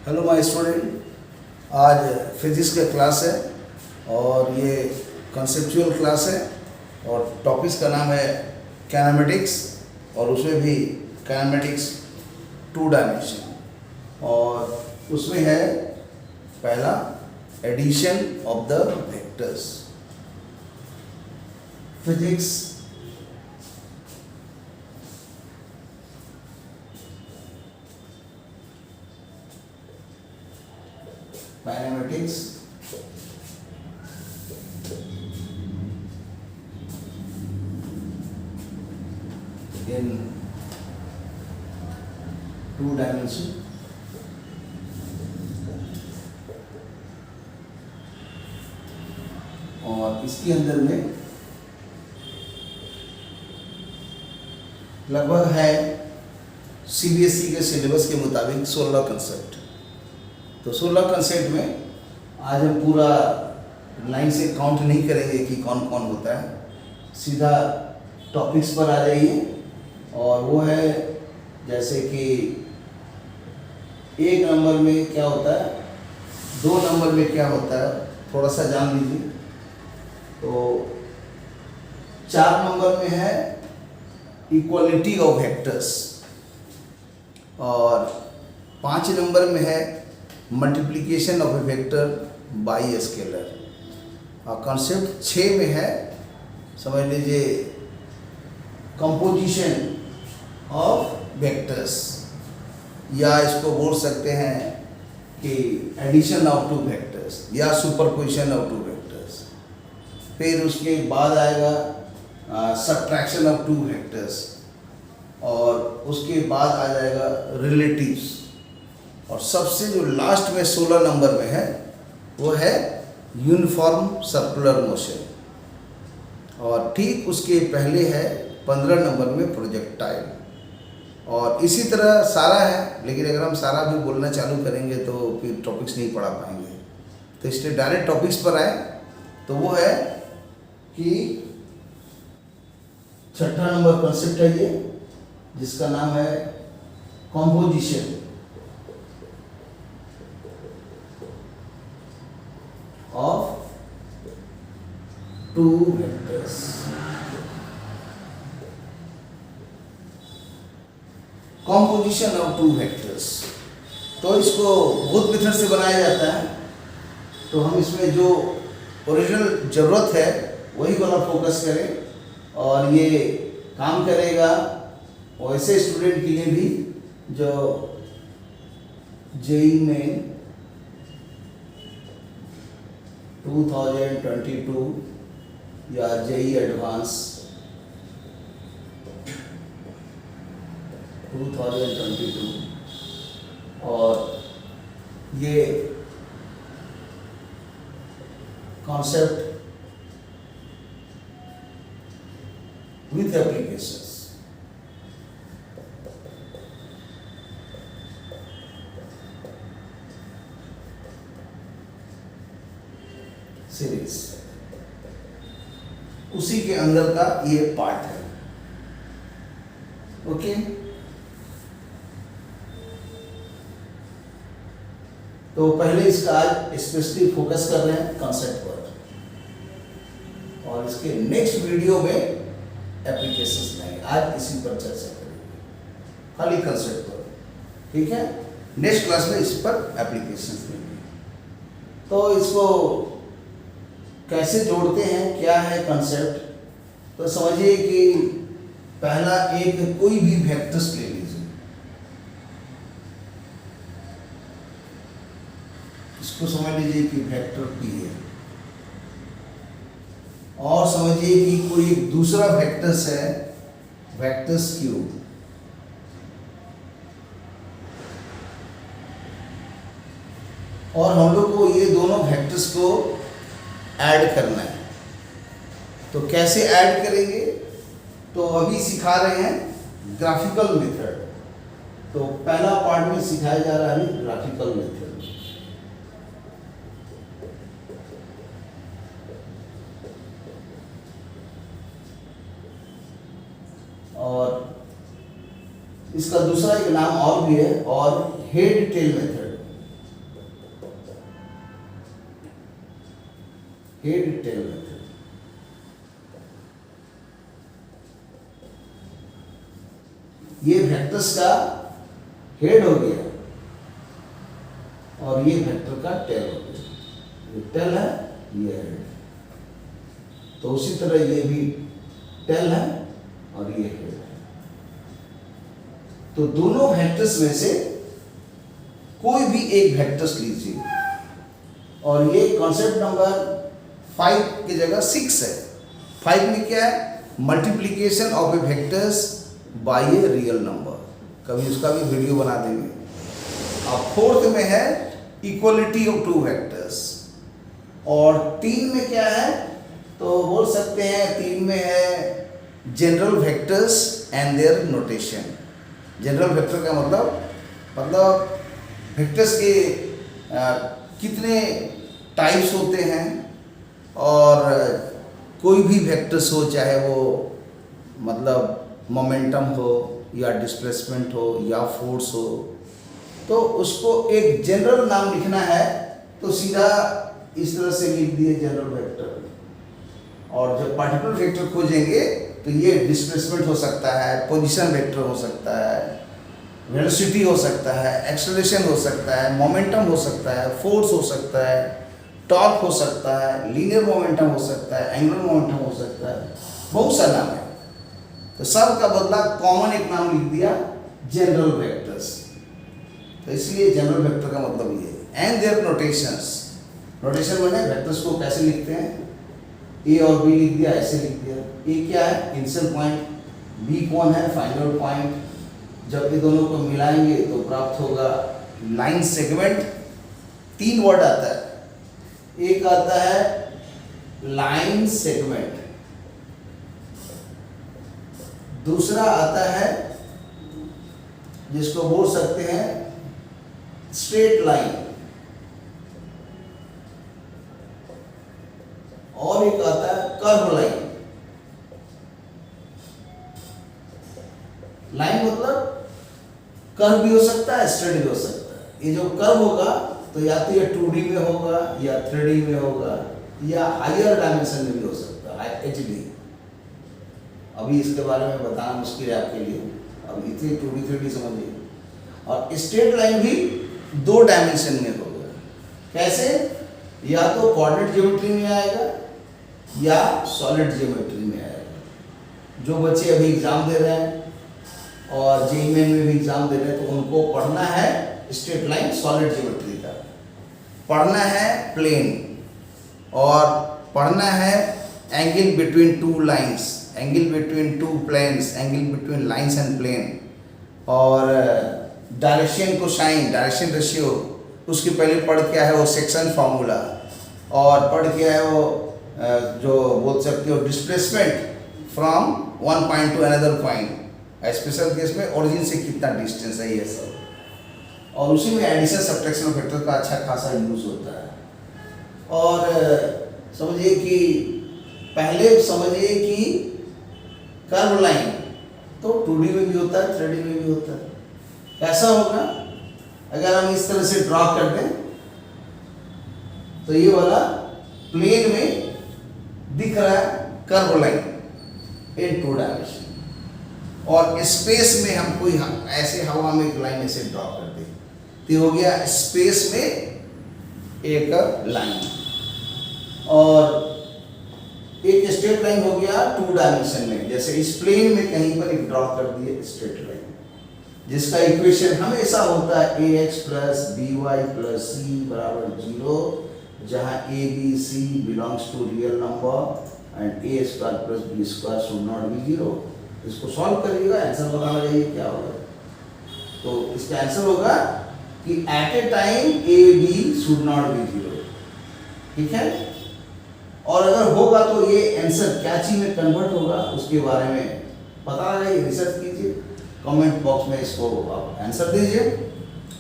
Hello my student, आज physics का class है और ये कंसेप्चुअल क्लास है और टॉपिक्स का नाम है काइनेमेटिक्स और उसमें भी काइनेमेटिक्स 2 डायमेंशन और उसमें है पहला addition of the vectors. Physics kinematics in 2 dimension और इसके अंदर में लगभग है सीबीएसई के सिलेबस के मुताबिक 16 कंसेप्ट। तो 16 कंसेप्ट में आज हम पूरा लाइन से काउंट नहीं करेंगे कि कौन कौन होता है, सीधा टॉपिक्स पर आ जाइए। और वो है जैसे कि 1 नंबर में क्या होता है, 2 नंबर में क्या होता है, थोड़ा सा जान लीजिए। तो 4 नंबर में है इक्वालिटी ऑफ वेक्टर्स और 5 नंबर में है multiplication of A vector by a scalar और कॉन्सेप्ट 6 में है, समझ लीजिए, कंपोजिशन ऑफ वेक्टर्स, या इसको बोल सकते हैं कि एडिशन ऑफ 2 वेक्टर्स या सुपरपोजिशन ऑफ 2 वेक्टर्स। फिर उसके बाद आएगा सब्ट्रैक्शन ऑफ 2 वेक्टर्स और उसके बाद आ जाएगा रिलेटिव्स और सबसे जो लास्ट में 16 नंबर में है वो है यूनिफॉर्म सर्कुलर मोशन और ठीक उसके पहले है 15 नंबर में प्रोजेक्टाइल। और इसी तरह सारा है, लेकिन अगर हम सारा भी बोलना चालू करेंगे तो फिर टॉपिक्स नहीं पढ़ा पाएंगे। तो इसलिए डायरेक्ट टॉपिक्स पर आए तो वो है कि 6ठा नंबर कॉन्सेप्ट है ये, जिसका नाम है composition of 2 vectors. Composition of 2 vectors, तो इसको बहुत मेथड से बनाया जाता है। तो हम इसमें जो ओरिजिनल ज़रूरत है वही वाला फोकस करें और ये काम करेगा वैसे स्टूडेंट के लिए भी जो जेई में 2022 या जेई एडवांस 2022 और ये कॉन्सेप्ट विथ एप्लीकेशंस सीरीज, उसी के अंदर का ये पार्ट है। ओके, तो पहले इसका आज स्पेशली फोकस कर रहे हैं कॉन्सेप्ट पर और इसके नेक्स्ट वीडियो में एप्लीकेशंस लेंगे। आज इसी पर चर्चा करेंगे, खाली कॉन्सेप्ट पर, ठीक है। नेक्स्ट क्लास में इस पर एप्लीकेशंस लेंगे। तो इसको कैसे जोड़ते हैं, क्या है कॉन्सेप्ट, तो समझिए कि पहला एक कोई भी वेक्टर्स ले लीजिए, इसको समझ लीजिए कि वेक्टर P है और समझिए कि कोई दूसरा वेक्टर्स है वेक्टर्स Q और हम लोग को ये दोनों वेक्टर्स को ऐड करना है। तो कैसे ऐड करेंगे, तो अभी सिखा रहे हैं ग्राफिकल मेथड। तो पहला पार्ट में सिखाया जा रहा है ग्राफिकल मेथड। और इसका दूसरा एक नाम और भी है, और head tail method. Head tail method. ये वेक्टर्स का हेड हो गया और ये वेक्टर का टेल हो गया। ये टेल है, ये हेड है। तो उसी तरह ये भी टेल है और ये हेड है। तो दोनों वेक्टर्स में से कोई भी एक वेक्टर्स लीजिए और ये कॉन्सेप्ट नंबर 5 की जगह 6 है। 5 में क्या है? Multiplication of A vectors bye a real number. कभी उसका भी वीडियो बना देंगे। अब 4th में है इक्वलिटी ऑफ टू वेक्टर्स। और 3 में क्या है? तो बोल सकते हैं 3 में है general vectors and their notation. General vector का मतलब वेक्टर्स के कितने टाइप्स होते हैं और कोई भी वेक्टर्स हो, चाहे वो मतलब मोमेंटम हो या डिस्प्लेसमेंट हो या फोर्स हो, तो उसको एक जनरल नाम लिखना है तो सीधा इस तरह से लिख दिए जनरल वेक्टर। और जब पार्टिकुलर वेक्टर खोजेंगे तो ये डिस्प्लेसमेंट हो सकता है, पोजीशन वेक्टर हो सकता है, वेलोसिटी हो सकता है, एक्सेलरेशन हो सकता है, मोमेंटम हो सकता है, फोर्स हो सकता है, टॉर्क हो सकता है, लीनियर मोमेंटम हो सकता है, एंगुलर मोमेंटम हो सकता है, बहुत सा नाम है। तो सब का बदला कॉमन एक नाम लिख दिया जनरल वेक्टर्स। तो इसलिए जनरल वेक्टर का मतलब ये है। And their notations. नोटेशन मैंने वेक्टर्स को कैसे लिखते हैं? ए और बी लिख दिया, ऐसे लिख दिया। ए क्या है? Initial point. बी कौन है? Final point. जब ये दोनों को मिलाएंगे तो प्राप्त होगा लाइन सेगमेंट। 3 वर्ड आता है। एक आता है लाइन सेगमेंट, दूसरा आता है जिसको बोल सकते हैं स्ट्रेट लाइन, और एक आता है कर्व लाइन। लाइन मतलब कर्व भी हो सकता है, स्ट्रेट भी हो सकता है। ये जो कर्व होगा तो या तो ये 2D में होगा या 3D में होगा या हायर डायमेंशन में भी हो सकता है, HD। अभी इसके बारे में बताना मुश्किल है आपके लिए, अब इतनी 2D 3D समझिए। और स्ट्रेट लाइन भी 2 डायमेंशन में होगा। कैसे? या तो कोऑर्डिनेट ज्योमेट्री में आएगा या सॉलिड ज्योमेट्री में आएगा। जो बच्चे अभी एग्जाम दे रहे हैं और जेईई में भी एग्जाम दे रहे हैं तो उनको पढ़ना है स्ट्रेट लाइन सॉलिड ज्योमेट्री का, पढ़ना है प्लेन, और पढ़ना है angle between 2 lines, angle between 2 planes, angle between lines and plane, और डायरेक्शन कोसाइन, डायरेक्शन रेशियो, उसके पहले पढ़ क्या है वो सेक्शन फार्मूला, और पढ़ क्या है वो जो बोल सकते हो displacement from one point two another point, special case में ओरिजिन से कितना डिस्टेंस है ये सब। और उसी में एडिशन सब्ट्रैक्शन फैक्टर का अच्छा खासा यूज होता है। और समझिए कि पहले समझिए कि कर्व लाइन तो 2D में भी होता है, 3D में भी होता है। कैसा होगा? अगर हम इस तरह से ड्रॉ कर दें तो ये वाला प्लेन में दिख रहा है कर्व लाइन इन 2 डायमेंशन, और स्पेस में हम कोई ऐसे हवा में एक लाइन ऐसे ड्रॉ कर दे तो हो गया स्पेस में एक लाइन, और एक स्ट्रेट लाइन हो गया 2 डायमेंशन में। जैसे इस प्लेन में कहीं पर एक ड्रॉ कर दिए स्ट्रेट लाइन, जिसका इक्वेशन हमेशा होता है ax + by + c = 0, जहाँ a b c belongs to real number and a² + b² should not be 0। इसको सॉल्व करिएगा, आंसर बताना चाहिए क्या होगा। तो इसका आंसर होगा कि at a time a b should not be 0। ठीक है? और अगर होगा तो ये आंसर क्या चीज में कन्वर्ट होगा उसके बारे में पता लगाइए, रिसर्च कीजिए, कमेंट बॉक्स में इसको आप आंसर दीजिए।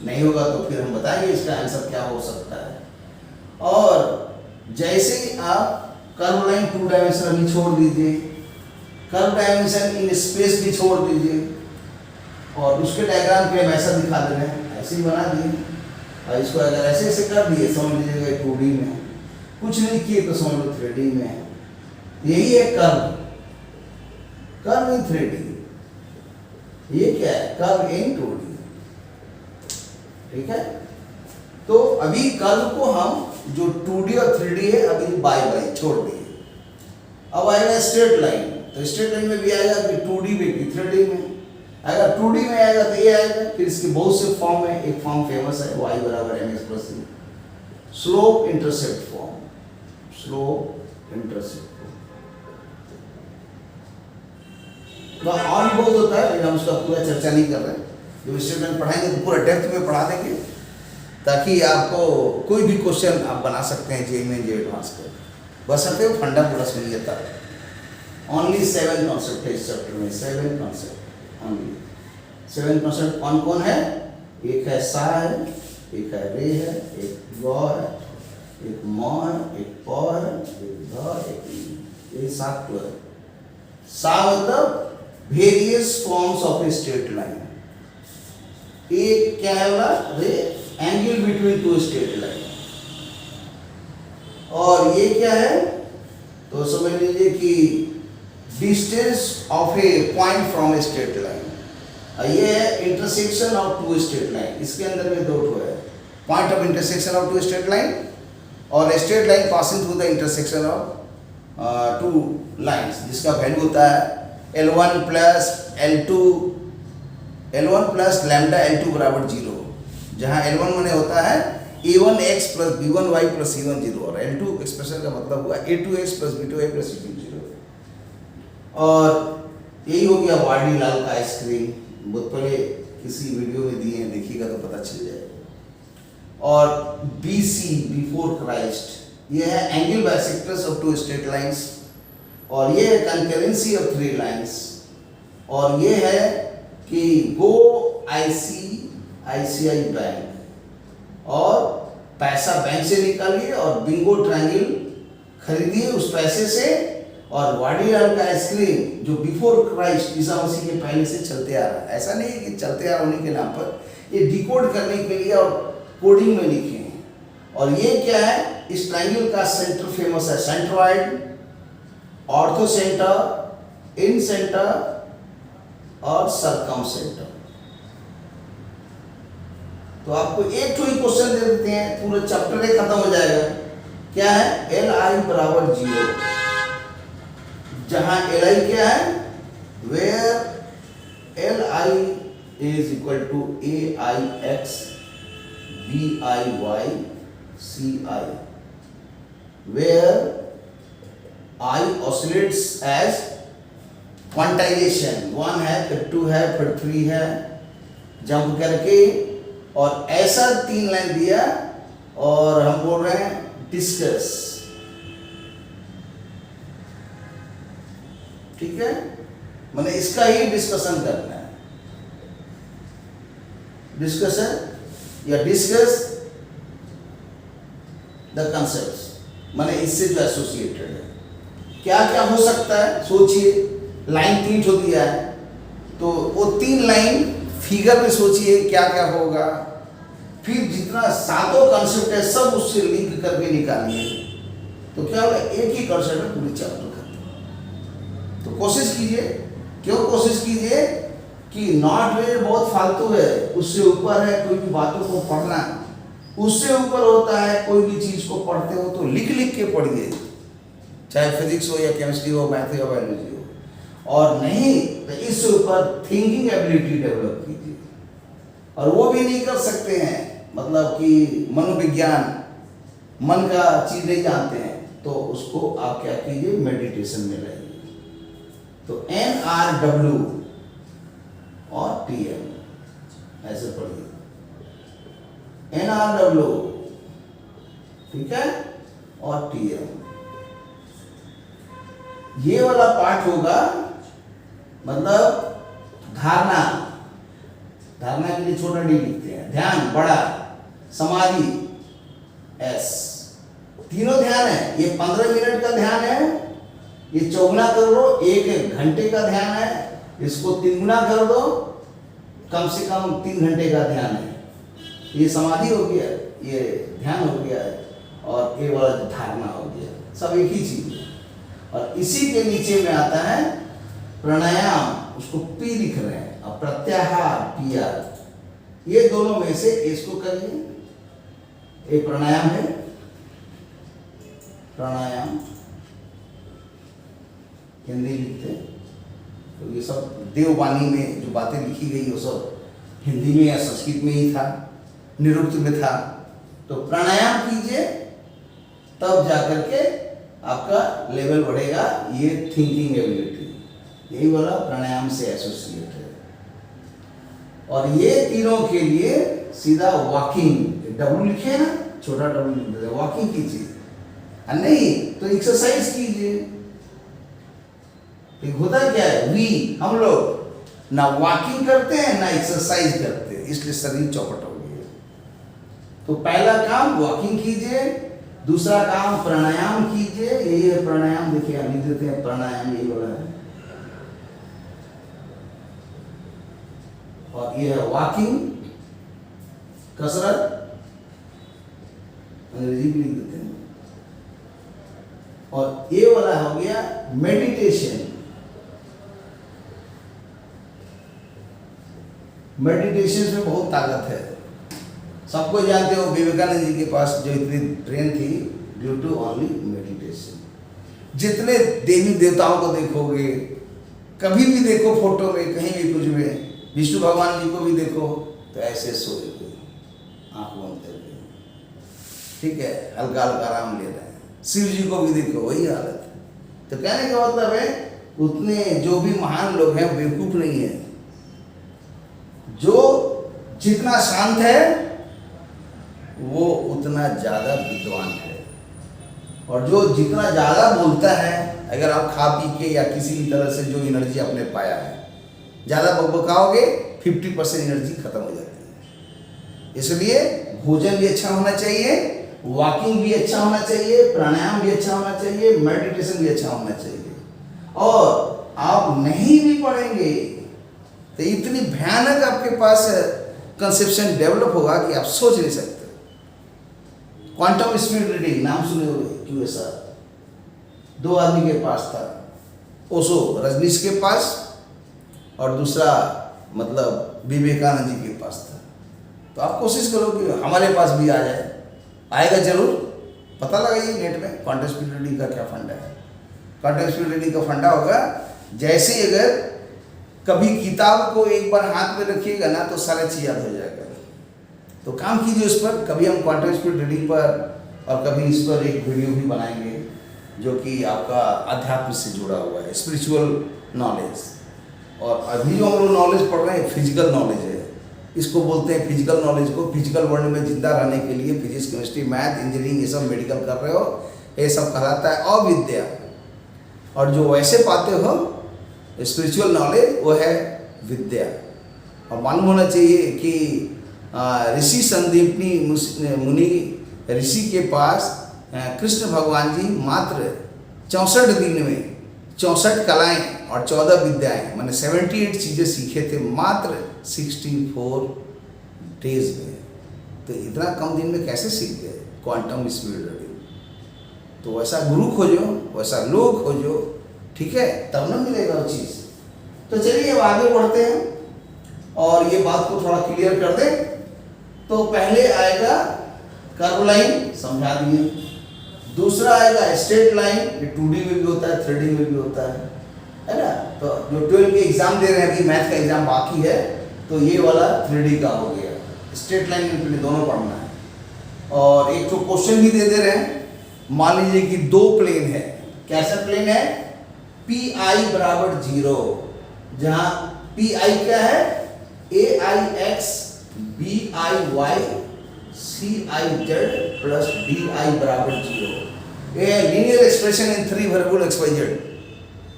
नहीं होगा तो फिर हम बताएंगे इसका आंसर क्या हो सकता है। और जैसे ही आप कर्व लाइन 2 डायमेंशन अभी छोड़ दीजिए, कर्व डायमेंशन इन स्पेस भी छोड़ दीजिए, और उसके डायग्राम पे हम ऐसा दिखा दे रहे हैं, ऐसे ही बना दिए। और इसको अगर ऐसे ऐसे कर दिए समझ लीजिएगा 2D में, कुछ नहीं किए तो समझ लो थ्रेडिंग में है। यही है कर्व, कर्व इन थ्रेडिंग। ये क्या है? कर्व इन 2D। ठीक है, तो अभी कर्व को हम जो 2D और 3D है अभी बाय बाय छोड़ दिए। अब आएगा स्ट्रेट लाइन, तो स्ट्रेट लाइन में भी आएगा कि 2D में कि 3D में। अगर 2D में आएगा तो ये आएगा। फिर इसके बहुत से फॉर्म है, एक फॉर्म फेमस है y बराबर mx plus c, slope intercept form, slope intercept. तो और भी बहुत होता है, लेकिन हम उसका पूरा चर्चा नहीं कर रहे। जब स्ट्रेट लाइन पढ़ाएंगे तो पूरा डेप्थ में पढ़ा देंगे, ताकि आपको कोई भी क्वेश्चन आप बना सकते हैं जे में जे एडवांस कर। बस वो फंडा पूरा सुनिए तब। ओनली 7 कॉन्सेप्ट है इस चैप्टर में, 7 कॉन्सेप्ट ओनली। 7 कॉन्सेप्ट कौन कौन है? एक है सा है, एक है रे है, एक ग है, एक म है, एक प है, एक ध, एक ई। ये 7 है। सा मतलब various forms of a straight line. एक क्या है वाला? रे, angle between two straight line. और ये क्या है? तो समझ लीजिए कि distance of a point from a straight line. ये है intersection of two straight line. इसके अंदर में 2 ठो है, point of intersection of two straight line और straight line passing through the intersection of 2 lines, जिसका वैल्यू होता है L1 plus L2, L1 plus lambda L2 बराबर 0, जहाँ L1 मैंने होता है A1x plus B1y plus C1 0, और L2 एक्सप्रेशन का मतलब हुआ A2x plus B2y plus C2 0। और यही हो गया वाडीलाल का आइसक्रीम, बहुत पहले किसी वीडियो में दिए हैं, देखिएगा तो पता चल जाएगा। और BC बिफोर क्राइस्ट, ये है angle bisectors of 2 straight lines, और ये है कंकरेंसी ऑफ 3 लाइंस, और ये है कि गो ICICI बैंक और पैसा बैंक से निकालिए और बिंगो ट्रायंगल खरीदिए उस पैसे से, और वाडीलाल का आइसक्रीम जो बिफोर क्राइस्ट ईसा मसीह के पहले से चलते आ रहा है। ऐसा नहीं है कि चलते आ रहा होने के नाम पर, ये डिकोड करने के लिए और कोडिंग में लिखे हैं। और ये क्या है? इस ट्रायंगल का सेंटर फेमस है, सेंट्रॉइड, ऑर्थो सेंटर, इन सेंटर और सरकम सेंटर। तो आपको एक तो ही क्वेश्चन दे देते हैं, पूरा चैप्टर ही खत्म हो जाएगा। क्या है? Li बराबर 0, जहां Li क्या है? Where Li is equal to AIX BIY CI, where I oscillates as quantization, 1 है, फिर 2 है, फिर 3 है, जंप करके, और ऐसा 3 लाइन दिया, और हम बोल रहे हैं डिस्कस। ठीक है, मैंने इसका ही डिस्कशन करना है, डिस्कशन या डिस्कस द कंसेप्ट्स, मैंने इससे जो एसोसिएटेड है। क्या क्या हो सकता है सोचिए। लाइन 3 ठो दिया है, तो वो 3 लाइन फिगर में सोचिए क्या क्या होगा, फिर जितना 7 कॉन्सेप्ट है सब उससे लिंक करके निकालिए, तो क्या होगा? एक ही कॉन्सेप्ट है पूरी चैप्टर खत्म। तो कोशिश कीजिए, क्यों कोशिश कीजिए कि नॉट वे बहुत फालतू है, उससे ऊपर है कोई भी बातों को पढ़ना, उससे ऊपर होता है कोई भी चीज को पढ़ते हो तो लिख लिख के पढ़िए, चाहे फिजिक्स हो या केमिस्ट्री हो, मैथ हो या बायोलॉजी हो, और नहीं तो इससे ऊपर थिंकिंग एबिलिटी डेवलप कीजिए। और वो भी नहीं कर सकते हैं, मतलब कि मनोविज्ञान, मन का चीज नहीं जानते हैं, तो उसको आप क्या कीजिए? मेडिटेशन में लाइए। तो NRW और TM ऐसे पढ़िए, NRW, ठीक है, और TM। ये वाला पार्ट होगा, मतलब धारणा, धारणा के लिए छोटा डी लिखते हैं, ध्यान बड़ा, समाधि S, तीनों ध्यान है। ये 15 मिनट का ध्यान है, ये चौगुना कर दो, 1 घंटे का ध्यान है, इसको 3 गुना कर दो, कम से कम 3 घंटे का ध्यान है। ये समाधि हो गया, ये ध्यान हो गया है। और ए वाला धारणा हो गया, सब एक ही चीज है। और इसी के नीचे में आता है प्राणायाम, उसको पी लिख रहे हैं, और प्रत्याहार पीआर, ये दोनों में से इसको करिए। एक प्राणायाम है, प्राणायाम हिंदी लिखते हैं, तो ये सब देववाणी में जो बातें लिखी गई वो सब हिंदी में या संस्कृत में ही था, निरुक्त में था। तो प्राणायाम कीजिए, तब जाकर के आपका लेवल बढ़ेगा, ये थिंकिंग एबिलिटी, यही वाला प्राणायाम से एसोसिएट है। और ये तीनों के लिए सीधा वॉकिंग, डब्ल्यू लिखे ना, छोटा डब्ल्यू लिख देते, वॉकिंग कीजिए, नहीं तो एक्सरसाइज कीजिए। होता क्या है, हम लोग ना वॉकिंग करते हैं ना एक्सरसाइज करते हैं, इसलिए शरीर चौपट हो गया। तो पहला काम वॉकिंग कीजिए, दूसरा काम प्राणायाम कीजिए, यही है प्राणायाम, देखिए लिख देते हैं प्राणायाम, यही वाला है। और ये है वॉकिंग, कसरत, अंग्रेजी भी लिख देते हैं। और ये वाला हो गया मेडिटेशन। मेडिटेशन में बहुत ताकत है, सबको जानते हो, विवेकानंद जी के पास जो इतनी ब्रेन थी ड्यू टू ओनली मेडिटेशन। जितने देवी देवताओं को देखोगे, कभी भी देखो फोटो में, कहीं भी कुछ में, विष्णु भगवान जी को भी देखो तो ऐसे सोए हुए, आंख बंद करके, ठीक है, हल्का हल्का आराम ले रहे हैं। शिव जी को भी देखो वही हालत है। तो कहने का मतलब है, उतने जो भी महान लोग हैं बेवकूफ नहीं है। जो जितना शांत है वो उतना ज्यादा विद्वान है, और जो जितना ज्यादा बोलता है, अगर आप खा पी के या किसी भी तरह से जो एनर्जी आपने पाया है, ज्यादा बकबकाओगे 50% एनर्जी खत्म हो जाती है। इसलिए भोजन भी अच्छा होना चाहिए, वॉकिंग भी अच्छा होना चाहिए, प्राणायाम भी अच्छा होना चाहिए, मेडिटेशन भी अच्छा होना चाहिए। और आप नहीं भी पढ़ेंगे तो इतनी भयानक आपके पास कंसेप्शन डेवलप होगा कि आप सोच नहीं सकते। क्वांटम स्पीड रीडिंग नाम सुने होंगे, QSR, 2 आदमी के पास था, ओशो रजनीश के पास, और दूसरा मतलब विवेकानंद जी के पास था। तो आप कोशिश करो कि हमारे पास भी आ जाए, आएगा जरूर, पता लगाइए नेट में क्वांटम स्पीड रीडिंग का क्या फंडा है। क्वांटम स्पीड रीडिंग का फंडा होगा, जैसे ही अगर कभी किताब को एक बार हाथ में रखिएगा ना तो सारे चीज याद हो जाएगा। तो काम कीजिए उस पर, कभी हम क्वांटम स्पीड रीडिंग पर और कभी इस पर एक वीडियो भी बनाएंगे जो कि आपका अध्यात्म से जुड़ा हुआ है, स्पिरिचुअल नॉलेज। और अभी जो हम लोग नॉलेज पढ़ रहे हैं फिजिकल नॉलेज है, इसको बोलते हैं फिजिकल नॉलेज को। फिजिकल वर्ल्ड में जिंदा रहने के लिए फिजिक्स, केमिस्ट्री, मैथ, इंजीनियरिंग, ये सब मेडिकल कर रहे हो, ये सब कहलाता है अविद्या। और जो वैसे पाते हो स्पिरिचुअल नॉलेज, वो है विद्या। और मालूम होना चाहिए कि ऋषि संदीपनी मुनि ऋषि के पास कृष्ण भगवान जी मात्र 64 दिन में 64 कलाएं और 14 विद्याएं, माने 78 चीज़ें सीखे थे मात्र 64 डेज में। तो इतना कम दिन में कैसे सीख गए क्वांटम स्पीड रीडिंग? तो वैसा गुरु खोजो, वैसा लोग खोजो, ठीक है, तब ना मिलेगा वो चीज़। तो चलिए अब आगे बढ़ते हैं और ये बात को थोड़ा क्लियर कर दें। तो पहले आएगा कर्व लाइन, समझा दिए। दूसरा आएगा स्ट्रेट लाइन, ये 2D में भी होता है, 3D में भी होता है ना। तो जो 12 के एग्जाम दे रहे हैं, अभी मैथ का एग्जाम बाकी है, तो ये वाला 3D का हो गया। स्ट्रेट लाइन में दोनों पढ़ना है। और एक तो क्वेश्चन भी दे रहे हैं, मान लीजिए कि 2 प्लेन है। कैसा प्लेन है? PI बराबर 0, जहां PI क्या है? AIX BIY CIZ plus DI बराबर 0। ये linear expression in 3 variable XYZ,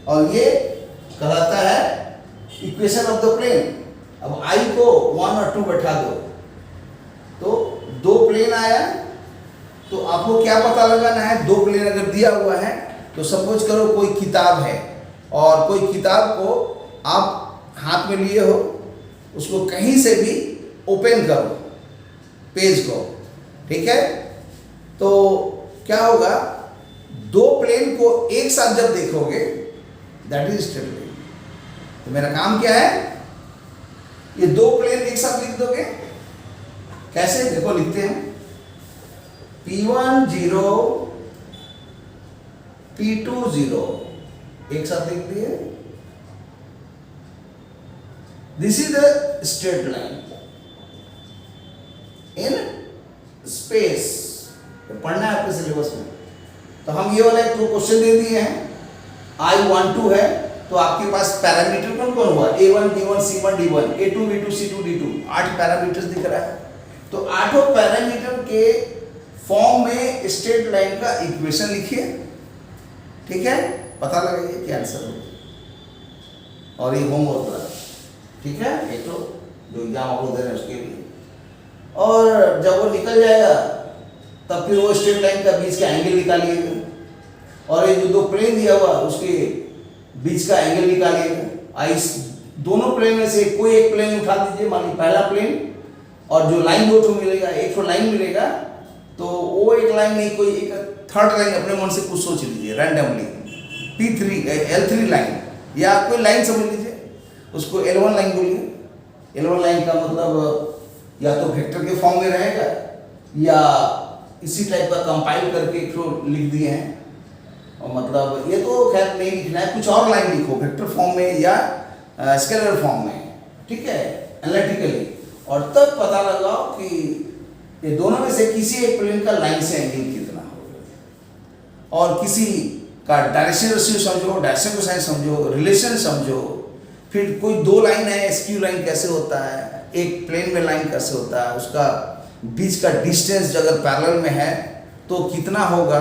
और ये कहलाता है इक्वेशन ऑफ द प्लेन। अब I को 1 और 2 बैठा दो, तो 2 प्लेन आया। तो आपको क्या पता लगाना है? 2 प्लेन अगर दिया हुआ है तो सपोज करो कोई किताब है, और कोई किताब को आप हाथ में लिए हो, उसको कहीं से भी ओपन करो पेज को, ठीक है। तो क्या होगा, दो प्लेन को एक साथ जब देखोगे दैट इज स्ट्रेट लाइन। तो मेरा काम क्या है, ये दो प्लेन एक साथ लिख दोगे। कैसे, देखो लिखते हैं, P1 0 P2 0 एक साथ लिख दिए। This is the straight line in space. पढ़ना है आपके सिलेबस में। तो हम ये वाला एक क्वेश्चन दे दिए हैं, I12 है, तो आपके पास पैरामीटर कौन कौन हुआ, A1 B1 C1 D1, A2 B2 C2 D2, 8 parameters दिख रहा है। तो आठों पैरामीटर के फॉर्म में स्ट्रेट लाइन का इक्वेशन लिखिए, ठीक है, पता लगाइए क्या आंसर होगा। और ये होमवर्क रहा, ठीक है, ये तो जो एग्जाम आपको दे रहे हैं उसके लिए। और जब वो निकल जाएगा तब फिर वो स्ट्रेट लाइन का बीच का एंगल निकालिएगा, और ये जो दो प्लेन दिया हुआ उसके बीच का एंगल निकालिएगा। इस दोनों प्लेन में से कोई एक प्लेन उठा दीजिए, मान लीजिए पहला प्लेन, और जो लाइन दो ठो मिलेगा, एक ठो लाइन मिलेगा, तो वो एक लाइन नहीं, कोई एक थर्ड लाइन अपने मन से कुछ सोच लीजिए रैंडमली, P3 L3 लाइन, या कोई लाइन समझ लीजिए, उसको L1 लाइन बोलिए। L1 लाइन का मतलब या तो वेक्टर के फॉर्म में रहेगा, या इसी टाइप का कंपाइल करके एक ठो लिख दिए हैं। और मतलब ये तो खैर नहीं लिखना है, कुछ और लाइन लिखो वेक्टर फॉर्म में या स्केलर फॉर्म में, ठीक है, एनालिटिकली। और तब पता लगाओ कि ये दोनों में से किसी एक प्लेन का लाइन से एंगल कितना होगा, और किसी का डायरेक्शन रेशियो समझो, डायरेक्शन कोसाइन समझो, रिलेशन समझो। फिर कोई दो लाइन है, स्क्यू लाइन कैसे होता है, एक प्लेन में लाइन कैसे होता है, उसका बीच का डिस्टेंस अगर पैरेलल में है तो कितना होगा।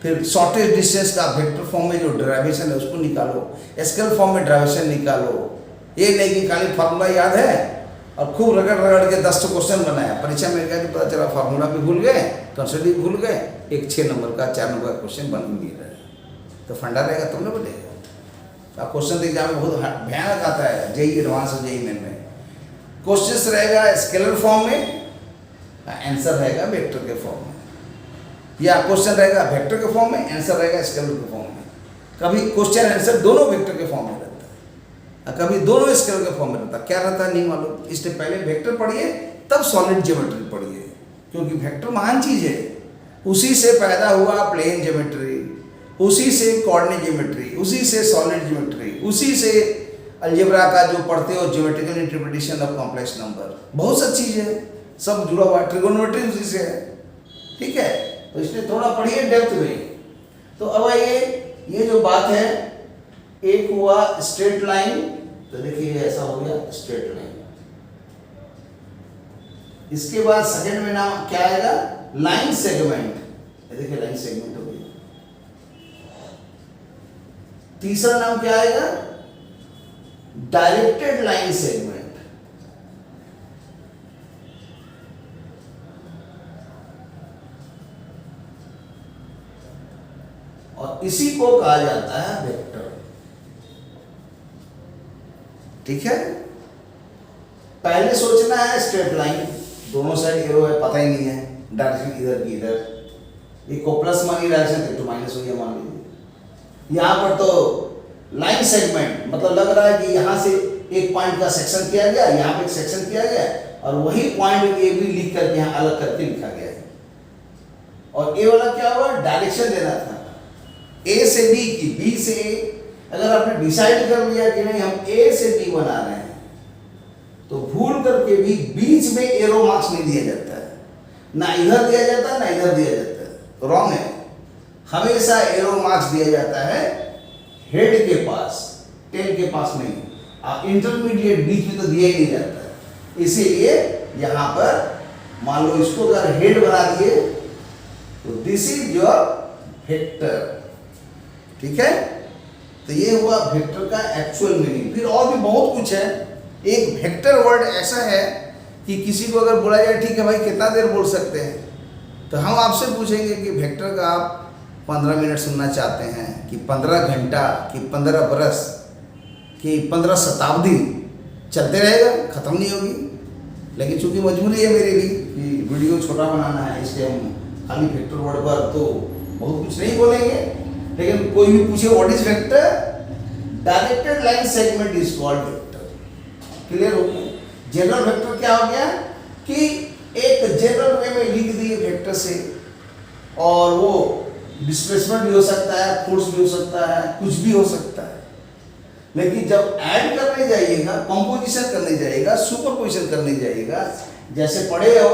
फिर शॉर्टेस्ट डिस्टेंस का वेक्टर फॉर्म में जो डेरिवेशन है उसको निकालो, स्केलर फॉर्म में डेरिवेशन निकालो। ये नहीं कि खाली फार्मूला याद है और खूब रगड़ रगड़ के 10 क्वेश्चन बनाया, परीक्षा में गया तो पता चला फार्मूला भी भूल गए, कंसेप्ट भी भूल गए, एक 6 नंबर का 4 नंबर का क्वेश्चन बन ही नहीं रहा है। तो फंडा रहेगा तुमने बनेगा। अब क्वेश्चन एग्जाम में बहुत भयानक आता है, जेई एडवांस और जेई मेन में क्वेश्चन रहेगा स्केलर फॉर्म में, आंसर रहेगा वेक्टर के फॉर्म में, या क्वेश्चन रहेगा वेक्टर के फॉर्म में, आंसर रहेगा स्केलर के फॉर्म में। कभी क्वेश्चन आंसर दोनों वेक्टर के फॉर्म में रहता है, और कभी दोनों स्केलर के फॉर्म में रहता है। क्या रहता है नहीं मालूम, इसलिए पहले वेक्टर पढ़िए तब सॉलिड ज्योमेट्री पढ़िए, क्योंकि वेक्टर महान चीज है। उसी से पैदा हुआ प्लेन ज्योमेट्री, उसी से कोऑर्डिनेट ज्योमेट्री, उसी से सॉलिड ज्योमेट्री, उसी से अलजेब्रा का जो पढ़ते हो geometrical interpretation of complex number, बहुत सा चीज है, सब जुड़ा हुआ। ट्रिगोनोमेट्री उसी से है, ठीक है। तो इसलिए थोड़ा पढ़िए डेप्थ में। तो अब ये जो बात है, एक हुआ स्ट्रेट लाइन, तो देखिए ऐसा हो गया स्ट्रेट लाइन। इसके बाद सेकंड में नाम क्या आएगा, लाइन सेगमेंट। देखिए लाइन सेगमेंट हो गया। तीसरा नाम क्या आएगा, डायरेक्टेड लाइन सेगमेंट। और इसी को कहा जाता है वेक्टर, ठीक है। पहले सोचना है स्ट्रेट लाइन, दोनों साइड एरो है, पता ही नहीं है डायरेक्शन इधर की इधर, ये को प्लस मानी डायरेक्शन तो माइनस हो गया मान लीजिए। यहाँ पर तो लाइन सेगमेंट मतलब लग रहा है कि यहाँ से एक पॉइंट का सेक्शन किया गया, यहाँ पे एक सेक्शन किया गया, और वही पॉइंट ए भी लिख करके यहाँ अलग करके लिखा गया है। और ए वाला क्या हुआ, डायरेक्शन देना था ए से बी की, बी से ए। अगर आपने डिसाइड कर लिया कि नहीं हम ए से बी बना रहे हैं, तो भूल करके भी बीच में एरो मार्क्स नहीं दिया जाता है, ना इधर दिया जाता है ना इधर दिया जाता है, रॉन्ग है। हमेशा एरो मार्क्स दिया जाता है हेड के पास, टेल के पास नहीं। आप इंटरमीडिएट बीच में तो दिया ही नहीं जाता है। इसीलिए यहां पर मान लो इसको अगर हेड बना दिए तो दिस इज योर वेक्टर, ठीक है। तो ये हुआ वेक्टर का एक्चुअल मीनिंग। फिर और भी बहुत कुछ है। एक वेक्टर वर्ड ऐसा है कि किसी को अगर बोला जाए ठीक है भाई कितना देर बोल सकते हैं, तो हम आपसे पूछेंगे कि वेक्टर का आप 15 मिनट सुनना चाहते हैं कि 15 घंटा कि 15 बरस कि 15 शताब्दी, चलते रहेगा, ख़त्म नहीं होगी। लेकिन चूंकि मजबूरी है मेरी भी कि वीडियो छोटा बनाना है, इसलिए हम खाली वेक्टर वर्ड पर तो बहुत कुछ नहीं बोलेंगे, लेकिन कोई भी पूछे what is vector, directed line segment is called vector. Clear हो गया? जनरल वेक्टर क्या हो गया कि एक जनरल वे में लिख दिए वेक्टर से, और वो डिस्प्लेसमेंट भी हो सकता है, फोर्स भी हो सकता है, कुछ भी हो सकता है। लेकिन जब ऐड करने जाइएगा, कंपोजिशन करने जाइएगा, सुपरपोजिशन करने जाइएगा, जैसे पढ़े हो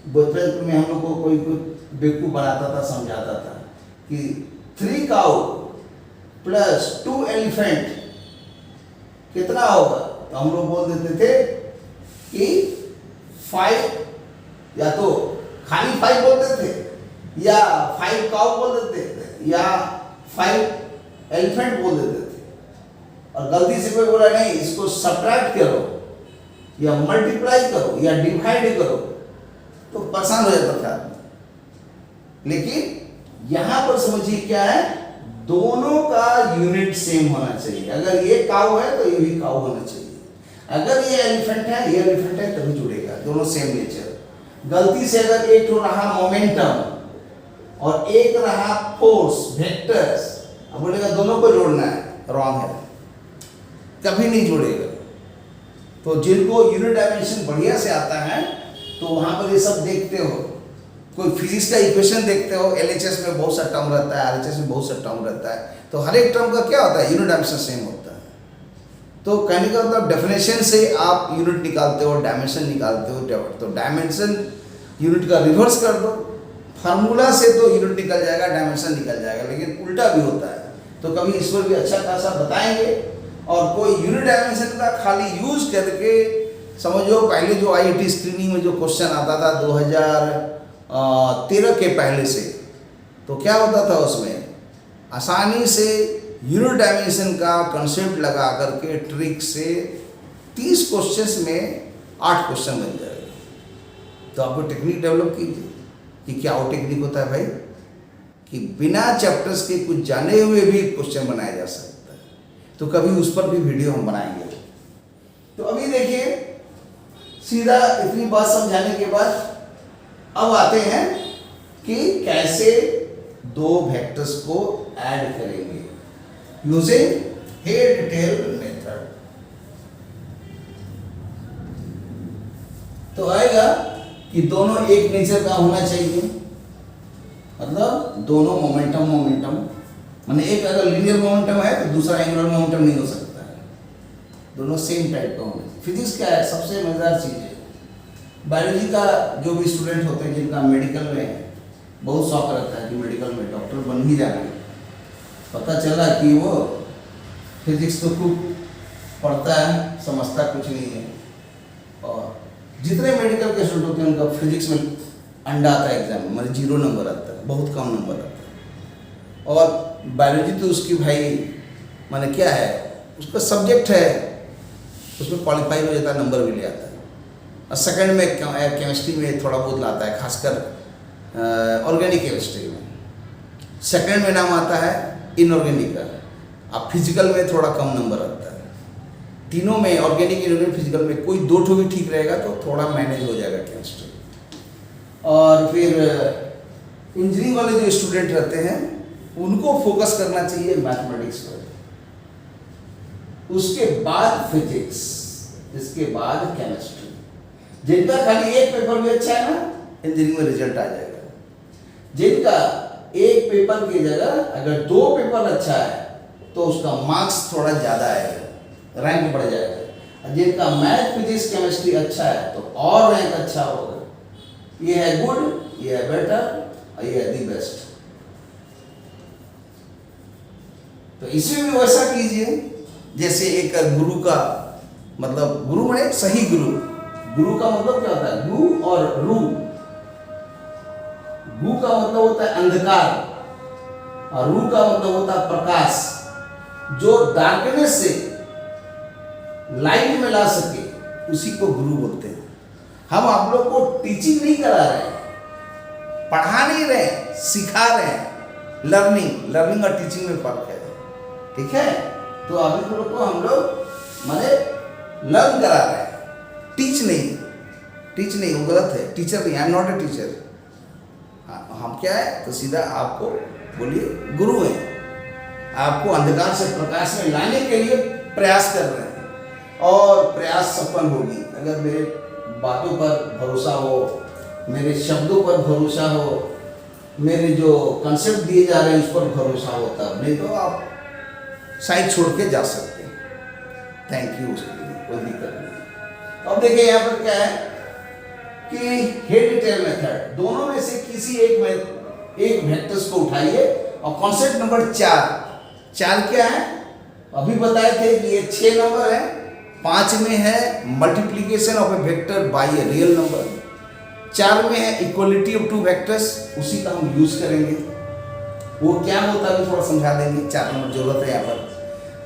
बचपन में हम लोग को कोई बेवकूफ बनाता था, समझाता था कि 3 काउ प्लस 2 एलिफेंट कितना होगा, तो हम लोग बोल देते थे कि 5, या तो खाली 5 बोलते थे, या 5 काउ बोल देते थे, या 5 एलिफेंट बोल देते थे। और गलती से कोई बोला नहीं, इसको सब्ट्रैक्ट करो या मल्टीप्लाई करो या डिवाइड करो, तो परेशान हो जाता था। लेकिन यहां पर समझिए क्या है, दोनों का यूनिट सेम होना चाहिए। अगर ये काऊ है तो ये भी काऊ होना चाहिए, अगर ये एलिफेंट है, ये एलिफेंट है, तभी जुड़ेगा, दोनों सेम नेचर। गलती से अगर एक तो रहा मोमेंटम और एक रहा फोर्स, वेक्टर्स, अब बोलेगा दोनों को जोड़ना है, रॉन्ग है, कभी नहीं जुड़ेगा। तो जिनको यूनिट डायमेंशन बढ़िया से आता है, तो वहां पर ये सब देखते हो, कोई फिजिक्स का इक्वेशन देखते हो, एलएचएस में बहुत सा टर्म रहता है, आरएचएस में बहुत सा टर्म रहता है, तो हर एक टर्म का क्या होता है, यूनिट डायमेंशन सेम होता है। तो कहने का मतलब डेफिनेशन से आप यूनिट निकालते हो, डायमेंशन निकालते हो, तो डायमेंशन यूनिट का रिवर्स कर दो, फार्मूला से तो यूनिट निकल जाएगा, डायमेंशन निकल जाएगा, लेकिन उल्टा भी होता है। तो कभी इस पर भी अच्छा खासा बताएंगे। और कोई यूनिट डायमेंशन का खाली यूज करके समझो, पहले जो आईआईटी स्क्रीनिंग में जो क्वेश्चन आता था 2013 के पहले से, तो क्या होता था उसमें, आसानी से यूनिट डायमेंशन का कंसेप्ट लगा करके ट्रिक से 30 क्वेश्चंस में 8 क्वेश्चन बन जाएगा। तो आपको टेक्निक डेवलप कीजिए कि क्या वो टेक्निक होता है भाई, कि बिना चैप्टर्स के कुछ जाने हुए भी क्वेश्चन बनाया जा सकता है। तो कभी उस पर भी वीडियो हम बनाएंगे। तो अभी देखिए, सीधा इतनी बात समझाने के बाद अब आते हैं कि कैसे दो वेक्टर्स को ऐड करेंगे यूजिंग हेड टेल मेथड। तो आएगा कि दोनों एक नेचर का होना चाहिए, मतलब दोनों मोमेंटम, माने एक अगर लीनियर मोमेंटम है तो दूसरा एंगुलर मोमेंटम नहीं हो सकता है, दोनों सेम टाइप का होना। फिजिक्स क्या है, सबसे मजेदार चीज है। बायोलॉजी का जो भी स्टूडेंट होते हैं, जिनका मेडिकल में बहुत शौक रहता है कि मेडिकल में डॉक्टर बन ही जाना, पता चला कि वो फिजिक्स तो खूब पढ़ता है, समझता कुछ नहीं है। और जितने मेडिकल के स्टूडेंट होते हैं उनका फिजिक्स में अंडा आता है एग्जाम में, मतलब 0 नंबर आता है, बहुत कम नंबर आता है। और बायोलॉजी तो उसकी भाई माने क्या है, उसका सब्जेक्ट है, उसमें क्वालिफाई हो जाता है, नंबर भी ले आता है। और सेकंड में केमिस्ट्री में थोड़ा बहुत लाता है, खासकर ऑर्गेनिक केमिस्ट्री में। सेकंड में नाम आता है इनऑर्गेनिक का। अब फिजिकल में थोड़ा कम नंबर आता है। तीनों में, ऑर्गेनिक, इनऑर्गेनिक, फिजिकल में कोई 2 ठो भी ठीक रहेगा तो थोड़ा मैनेज हो जाएगा केमिस्ट्री। और फिर इंजीनियरिंग वाले जो स्टूडेंट रहते हैं उनको फोकस करना चाहिए मैथमेटिक्स पर, उसके बाद फिजिक्स, इसके बाद केमिस्ट्री। जिनका खाली एक पेपर भी अच्छा है ना, इंजीनियरिंग में रिजल्ट आ जाएगा। जिनका एक पेपर की जगह अगर 2 पेपर अच्छा है तो उसका मार्क्स थोड़ा ज़्यादा आएगा, रैंक बढ़ जाएगा। जिनका मैथ, फिजिक्स, केमिस्ट्री अच्छा है तो और रैंक अच्छा होगा। ये है गुड, ये है बेटर, और ये है दी बेस्ट। तो इसमें भी वैसा कीजिए जैसे एक गुरु का मतलब, गुरु माने सही गुरु। गुरु का मतलब क्या होता है, गु और रू। गु का मतलब होता है अंधकार और रू का मतलब होता है प्रकाश। जो डार्कनेस से लाइट में ला सके उसी को गुरु बोलते हैं। हम आप लोग को टीचिंग नहीं करा रहे हैं, पढ़ा नहीं रहे, सिखा रहे हैं। लर्निंग और टीचिंग में फर्क है, ठीक है। तो अभी लोग को हम लोग माने लर्न करा रहे हैं, टीच नहीं, वो गलत है। टीचर नहीं, I am not a teacher. क्या है? तो सीधा आपको बोलिए गुरु हैं, आपको अंधकार से प्रकाश में लाने के लिए प्रयास कर रहे हैं और प्रयास सफल होगी अगर मेरे बातों पर भरोसा हो, मेरे शब्दों पर भरोसा हो, मेरे जो कंसेप्ट दिए जा रहे हैं उस पर भरोसा हो, तब नहीं तो आप साइड छोड़ के जा सकते हैं। थैंक यू, उसके लिए कोई दिक्कत नहीं। अब देखिए यहाँ पर क्या है कि हेड टेल मेथड, दोनों में से किसी एक वेक्टर्स को उठाइए और कॉन्सेप्ट नंबर 4 क्या है? अभी बताए थे कि ये 6 नंबर है, 5 में है multiplication of A vector by a real number, 4 में है इक्वलिटी ऑफ 2 वेक्टर्स, उसी का हम यूज करेंगे। वो क्या होता है थोड़ा समझा देंगे, 4 नंबर जरूरत है यहाँ पर।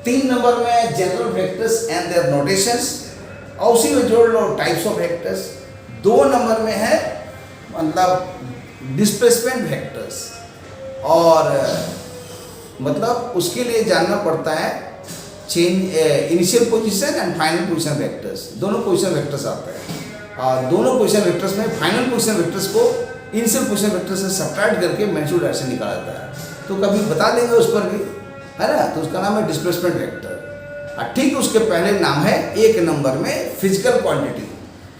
3 नंबर में है general vectors and their notations, और उसी में जोड़ लो टाइप्स ऑफ वेक्टर्स। 2 नंबर में है मतलब डिस्प्लेसमेंट वेक्टर्स, और मतलब उसके लिए जानना पड़ता है change initial position and final position vectors, दोनों पोजीशन वेक्टर्स आते हैं और दोनों पोजीशन वेक्टर्स में फाइनल पोजीशन वेक्टर्स को इनिशियल पोजीशन वेक्टर से सब्ट्रैक्ट करके मैग्नीट्यूड डायरेक्शन निकाला जाता है। तो कभी बता देंगे उस पर भी, है ना, तो उसका नाम है डिस्प्लेसमेंट वेक्टर। और ठीक उसके पहले नाम है 1 नंबर में फिजिकल क्वांटिटी,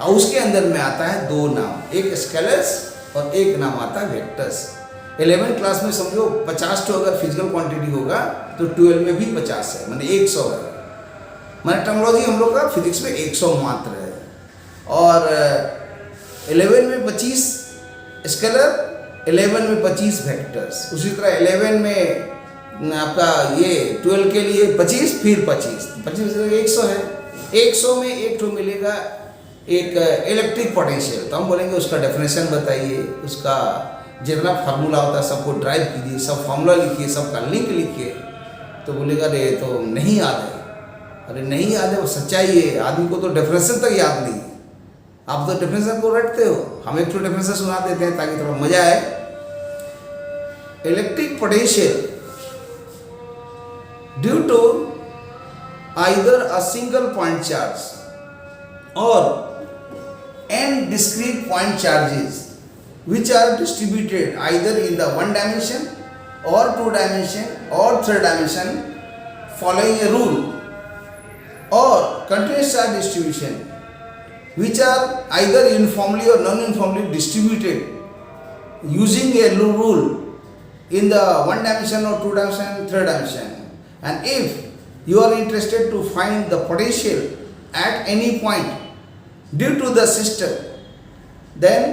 और उसके अंदर में आता है 2 नाम, एक स्केलर्स और एक नाम आता है वेक्टर्स। 11th क्लास में समझो 50 तो अगर फिजिकल क्वांटिटी होगा तो 12 में भी 50 है, माने 100 है। माने टर्मिनोलॉजी हम लोग का फिजिक्स में 100 मात्र है, और 11 में 25 स्केलर, 11 में 25 वेक्टर्स, उसी तरह 11 में आपका ये 12 के लिए 25 फिर 25 100 है। 100 में एक तो मिलेगा एक इलेक्ट्रिक पोटेंशियल, तो हम बोलेंगे उसका डेफिनेशन बताइए, उसका जितना फार्मूला होता है सबको ड्राइव कीजिए, सब फार्मूला लिखिए, सबका लिंक लिखिए। तो बोलेगा अरे तो नहीं याद है, अरे नहीं याद है वो सच्चाई है, आदमी को तो डेफिनेशन तक याद नहीं। आप तो डेफिनेशन को रटते हो, हम एक तो डेफिनेशन सुना देते हैं ताकि थोड़ा मजा आए। Electric potential due to either a single point charge और n discrete point charges which are distributed either in the 1 dimension or 2 dimension or 3 dimension following a rule, or continuous charge distribution which are either uniformly or non-uniformly distributed using a rule in the 1 dimension or 2 dimension, 3 dimension. And if you are interested to find the potential at any point due to the system, then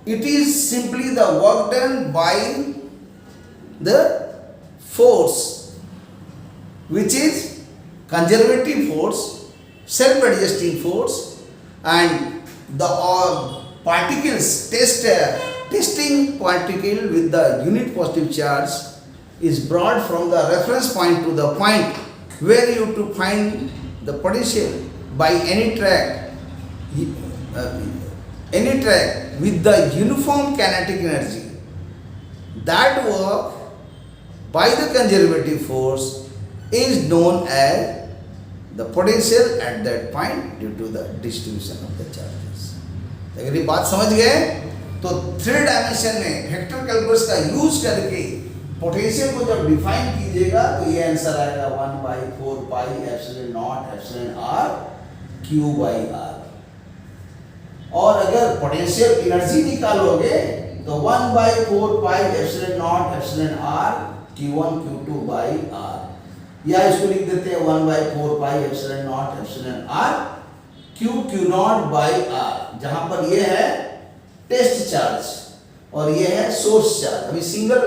it is simply the work done by the force, which is conservative force, self-adjusting force, and the particles testing particle with the unit positive charge is brought from the reference point to the point where you to find the potential by any track with the uniform kinetic energy. That work by the conservative force is known as the potential at that point due to the distribution of the charges. अगर ये बात समझ गए तो 3 dimension में vector calculus का use करके potential को जब डिफाइन कीजिएगा तो ये आंसर आएगा 1/4 pi epsilon not epsilon r q by r। और अगर पोटेंशियल एनर्जी निकालोगे तो 1/4 pi epsilon not epsilon r q1 q2 by r, या इसको लिख देते हैं 1/4 pi epsilon not epsilon r q not by r, जहां पर ये है टेस्ट चार्ज और ये है सोर्स चार्ज। अभी सिंगल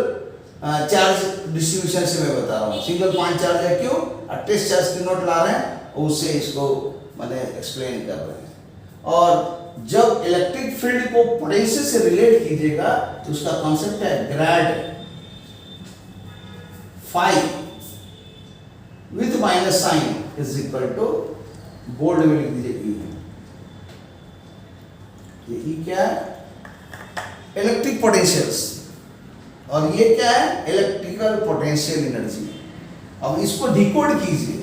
चार्ज डिस्ट्रीब्यूशन से मैं बता रहा हूँ, सिंगल पॉइंट चार्ज है क्यों और टेस्ट चार्ज q नॉट ला रहे हैं, उससे इसको मैंने एक्सप्लेन कर रहे हैं। और जब इलेक्ट्रिक फील्ड को पोटेंशियल से रिलेट कीजिएगा तो उसका कॉन्सेप्ट है grad phi with minus sign is equal to, bold में लिख दीजिए ये ई क्या है, इलेक्ट्रिक पोटेंशियल्स, और ये क्या है इलेक्ट्रिकल पोटेंशियल एनर्जी। अब इसको डिकोड कीजिए,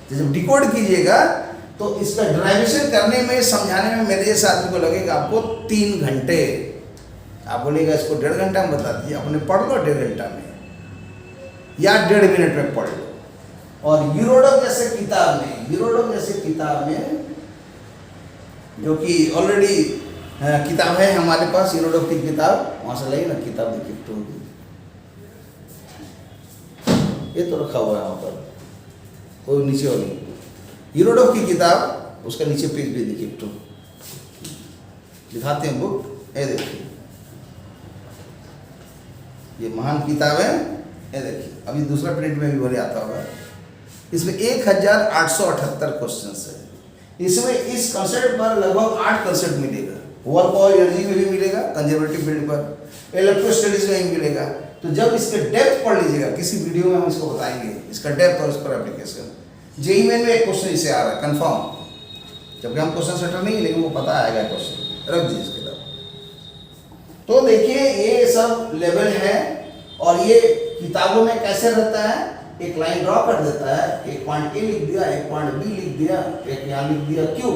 तो जब डिकोड कीजिएगा तो इसका डेरिवेशन करने में समझाने में मेरे जैसे आदमी को लगेगा आपको 3 घंटे। आप बोलेगा इसको 1.5 घंटा में बता दीजिए, अपने पढ़ लो 1.5 घंटा में या 1.5 मिनट में पढ़ लो। और यूरोडोक जैसे किताब में जो कि ऑलरेडी किताब है हमारे पास, यूरोडोक की किताब, वहाँ से लाइए ना किताब, देखिए तो होगी, ये तो रखा हुआ है वहाँ पर, कोई नीचे वाली यूरोडोक की किताब, उसका नीचे पेज भी देखिए तो दिखाते हैं बुक, ये देखिए ये महान किताब है, ये देखिए अभी दूसरा प्रिंट में भी भले आता होगा। इसमें 1878 क्वेश्चन है। इसमें इस कंसेप्ट पर लगभग 8 कंसेप्ट मिलेगा, वर्क और एनर्जी में भी मिलेगा, कंजर्वेटिव फील्ड पर, इलेक्ट्रोस्टैटिक्स में भी मिलेगा। तो जब इसके डेप्थ पढ़ लीजिएगा, किसी वीडियो में हम इसको बताएंगे इसका डेप्थ और इस पर एप्लीकेशन। जेईई मेन में एक क्वेश्चन इसे आ रहा है कंफर्म, जबकि हम क्वेश्चन सेटर नहीं, लेकिन वो पता आएगा क्वेश्चन, रख दीजिए इसके तरफ। तो देखिए ये सब लेवल है, और ये किताबों में कैसे रहता है, एक लाइन ड्रॉ कर देता है, एक पॉइंट ए लिख दिया, एक पॉइंट बी लिख दिया, एक यहाँ लिख दिया क्यू,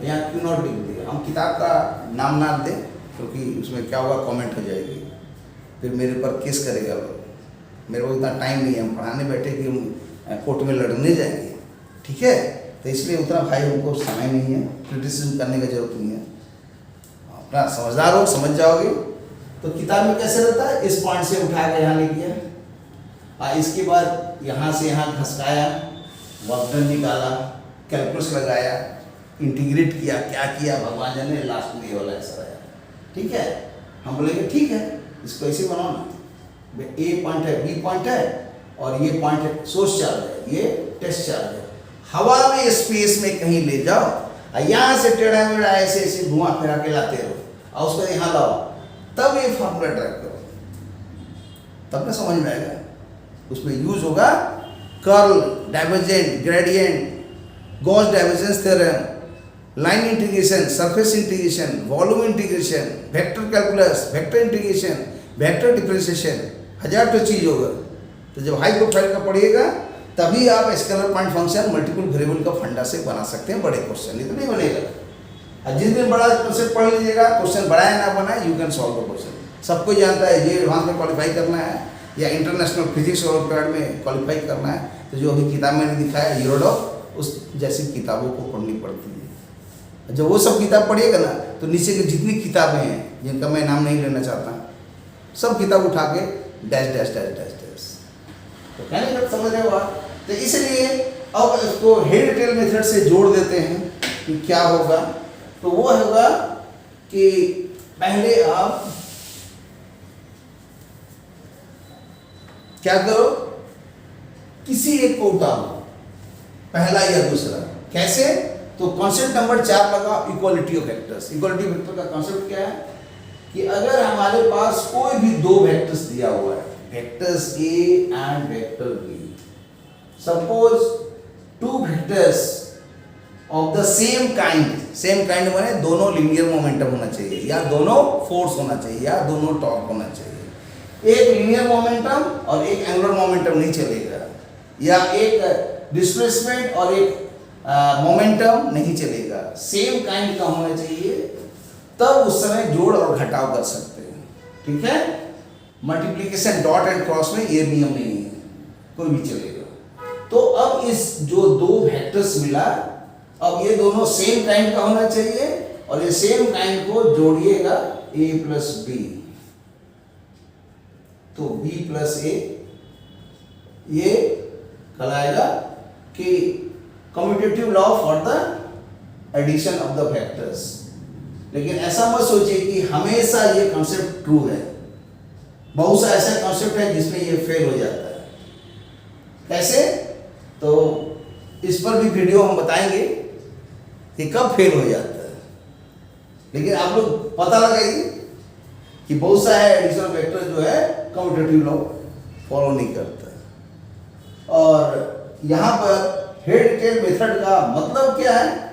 यहाँ क्यू नॉट लिख दिया। हम किताब का नाम ना दें क्योंकि उसमें क्या होगा, कमेंट हो जाएगी, फिर मेरे पर केस करेगा लोग, मेरे को इतना टाइम नहीं है, हम पढ़ाने बैठे कि हम कोर्ट में लड़ने जाएंगे, ठीक है। तो इसलिए उतना भाई हमको समय नहीं है, क्रिटिसिज्म करने की जरूरत नहीं है, अपना समझदार हो, समझ जाओगे। तो किताब में कैसे रहता है, इस पॉइंट से उठा के यहाँ लिख दिया, इसके बाद यहाँ से यहाँ घसकाया, वर्क डन निकाला, कैलकुलस लगाया, इंटीग्रेट किया, क्या किया भगवान जाने, लास्ट में ये वाला आंसर आया, ठीक है। हम बोलेंगे ठीक है, इसको ऐसे बनाओ ना, ए पॉइंट है, बी पॉइंट है, और ये पॉइंट है, सोर्स चार्ज है, ये टेस्ट चार्ज है, हवा में स्पेस में कहीं ले जाओ, यहाँ से टेढ़ा मेढ़ा ऐसे ऐसे धुआं फिरा के लाते रहो, और उसको यहाँ लाओ, तब ये फॉर्मूला ट्रैक करो, तब ना समझ में आएगा। उसमें यूज होगा curl, divergent, gradient, Gauss divergence theorem, line integration, surface integration, volume integration, vector calculus, vector integration, vector differentiation, 1000 तो चीज होगा। तो जब हाई प्रोफाइल का पढ़िएगा तभी आप scalar point function multiple variable का फंडा से बना सकते हैं बड़े क्वेश्चन, नहीं तो नहीं बनेगा। और जिस दिन बड़ा कंसेप्ट पढ़ लीजिएगा, क्वेश्चन बनाए ना बनाए, you can solve the question. सबको जानता है ये एडवांस में क्वालिफाई करना है या इंटरनेशनल फिजिक्स ओलंपियाड में क्वालिफाई करना है, तो जो अभी किताब मैंने दिखाया यूरोडोक, उस जैसी किताबों को पढ़नी पड़ती है। जब वो सब किताब पढ़िएगा ना, तो नीचे की जितनी किताबें हैं जिनका मैं नाम नहीं लेना चाहता, सब किताब उठा के dash dash dash dash dash, तो कहने का समझ रहे हो आप। तो इसलिए अब इसको हेड टेल मेथड से जोड़ देते हैं कि क्या होगा। तो वो होगा कि पहले आप क्या करो, किसी एक को उतारो, पहला या दूसरा। कैसे? तो कॉन्सेप्ट नंबर 4 लगाओ, equality of vectors. Equality of vector का कॉन्सेप्ट क्या है कि अगर हमारे पास कोई भी दो वेक्टर्स दिया हुआ है, vectors A and vector B, suppose two vectors of the same kind माने दोनों लीनियर मोमेंटम होना चाहिए, या दोनों फोर्स होना चाहिए, या दोनों टॉर्क होना चाहिए। एक लीनियर मोमेंटम और एक एंगुलर मोमेंटम नहीं चलेगा, या एक डिस्प्लेसमेंट और एक मोमेंटम नहीं चलेगा, सेम काइंड का होना चाहिए, तब उस समय जोड़ और घटाव कर सकते हैं, ठीक है। मल्टीप्लिकेशन डॉट एंड क्रॉस में ये नियम नहीं है, कोई भी चलेगा। तो अब इस जो दो वेक्टर्स मिला, अब ये दोनों सेम काइंड का होना चाहिए, और ये सेम काइंड को जोड़िएगा a प्लस बी, तो b प्लस ए, ये कहलाएगा कि commutative law for the addition of the vectors. लेकिन ऐसा मत सोचिए कि हमेशा ये कॉन्सेप्ट ट्रू है, बहुत सा ऐसा कॉन्सेप्ट है जिसमें ये फेल हो जाता है। कैसे? तो इस पर भी वीडियो हम बताएंगे कि कब फेल हो जाता है, लेकिन आप लोग पता लगाइए कि बहुत सा है एडिशन ऑफ वेक्टर जो है कम्यूटेटिव लॉ फॉलो नहीं करता। और यहाँ पर हेड टेल मेथड का मतलब क्या है,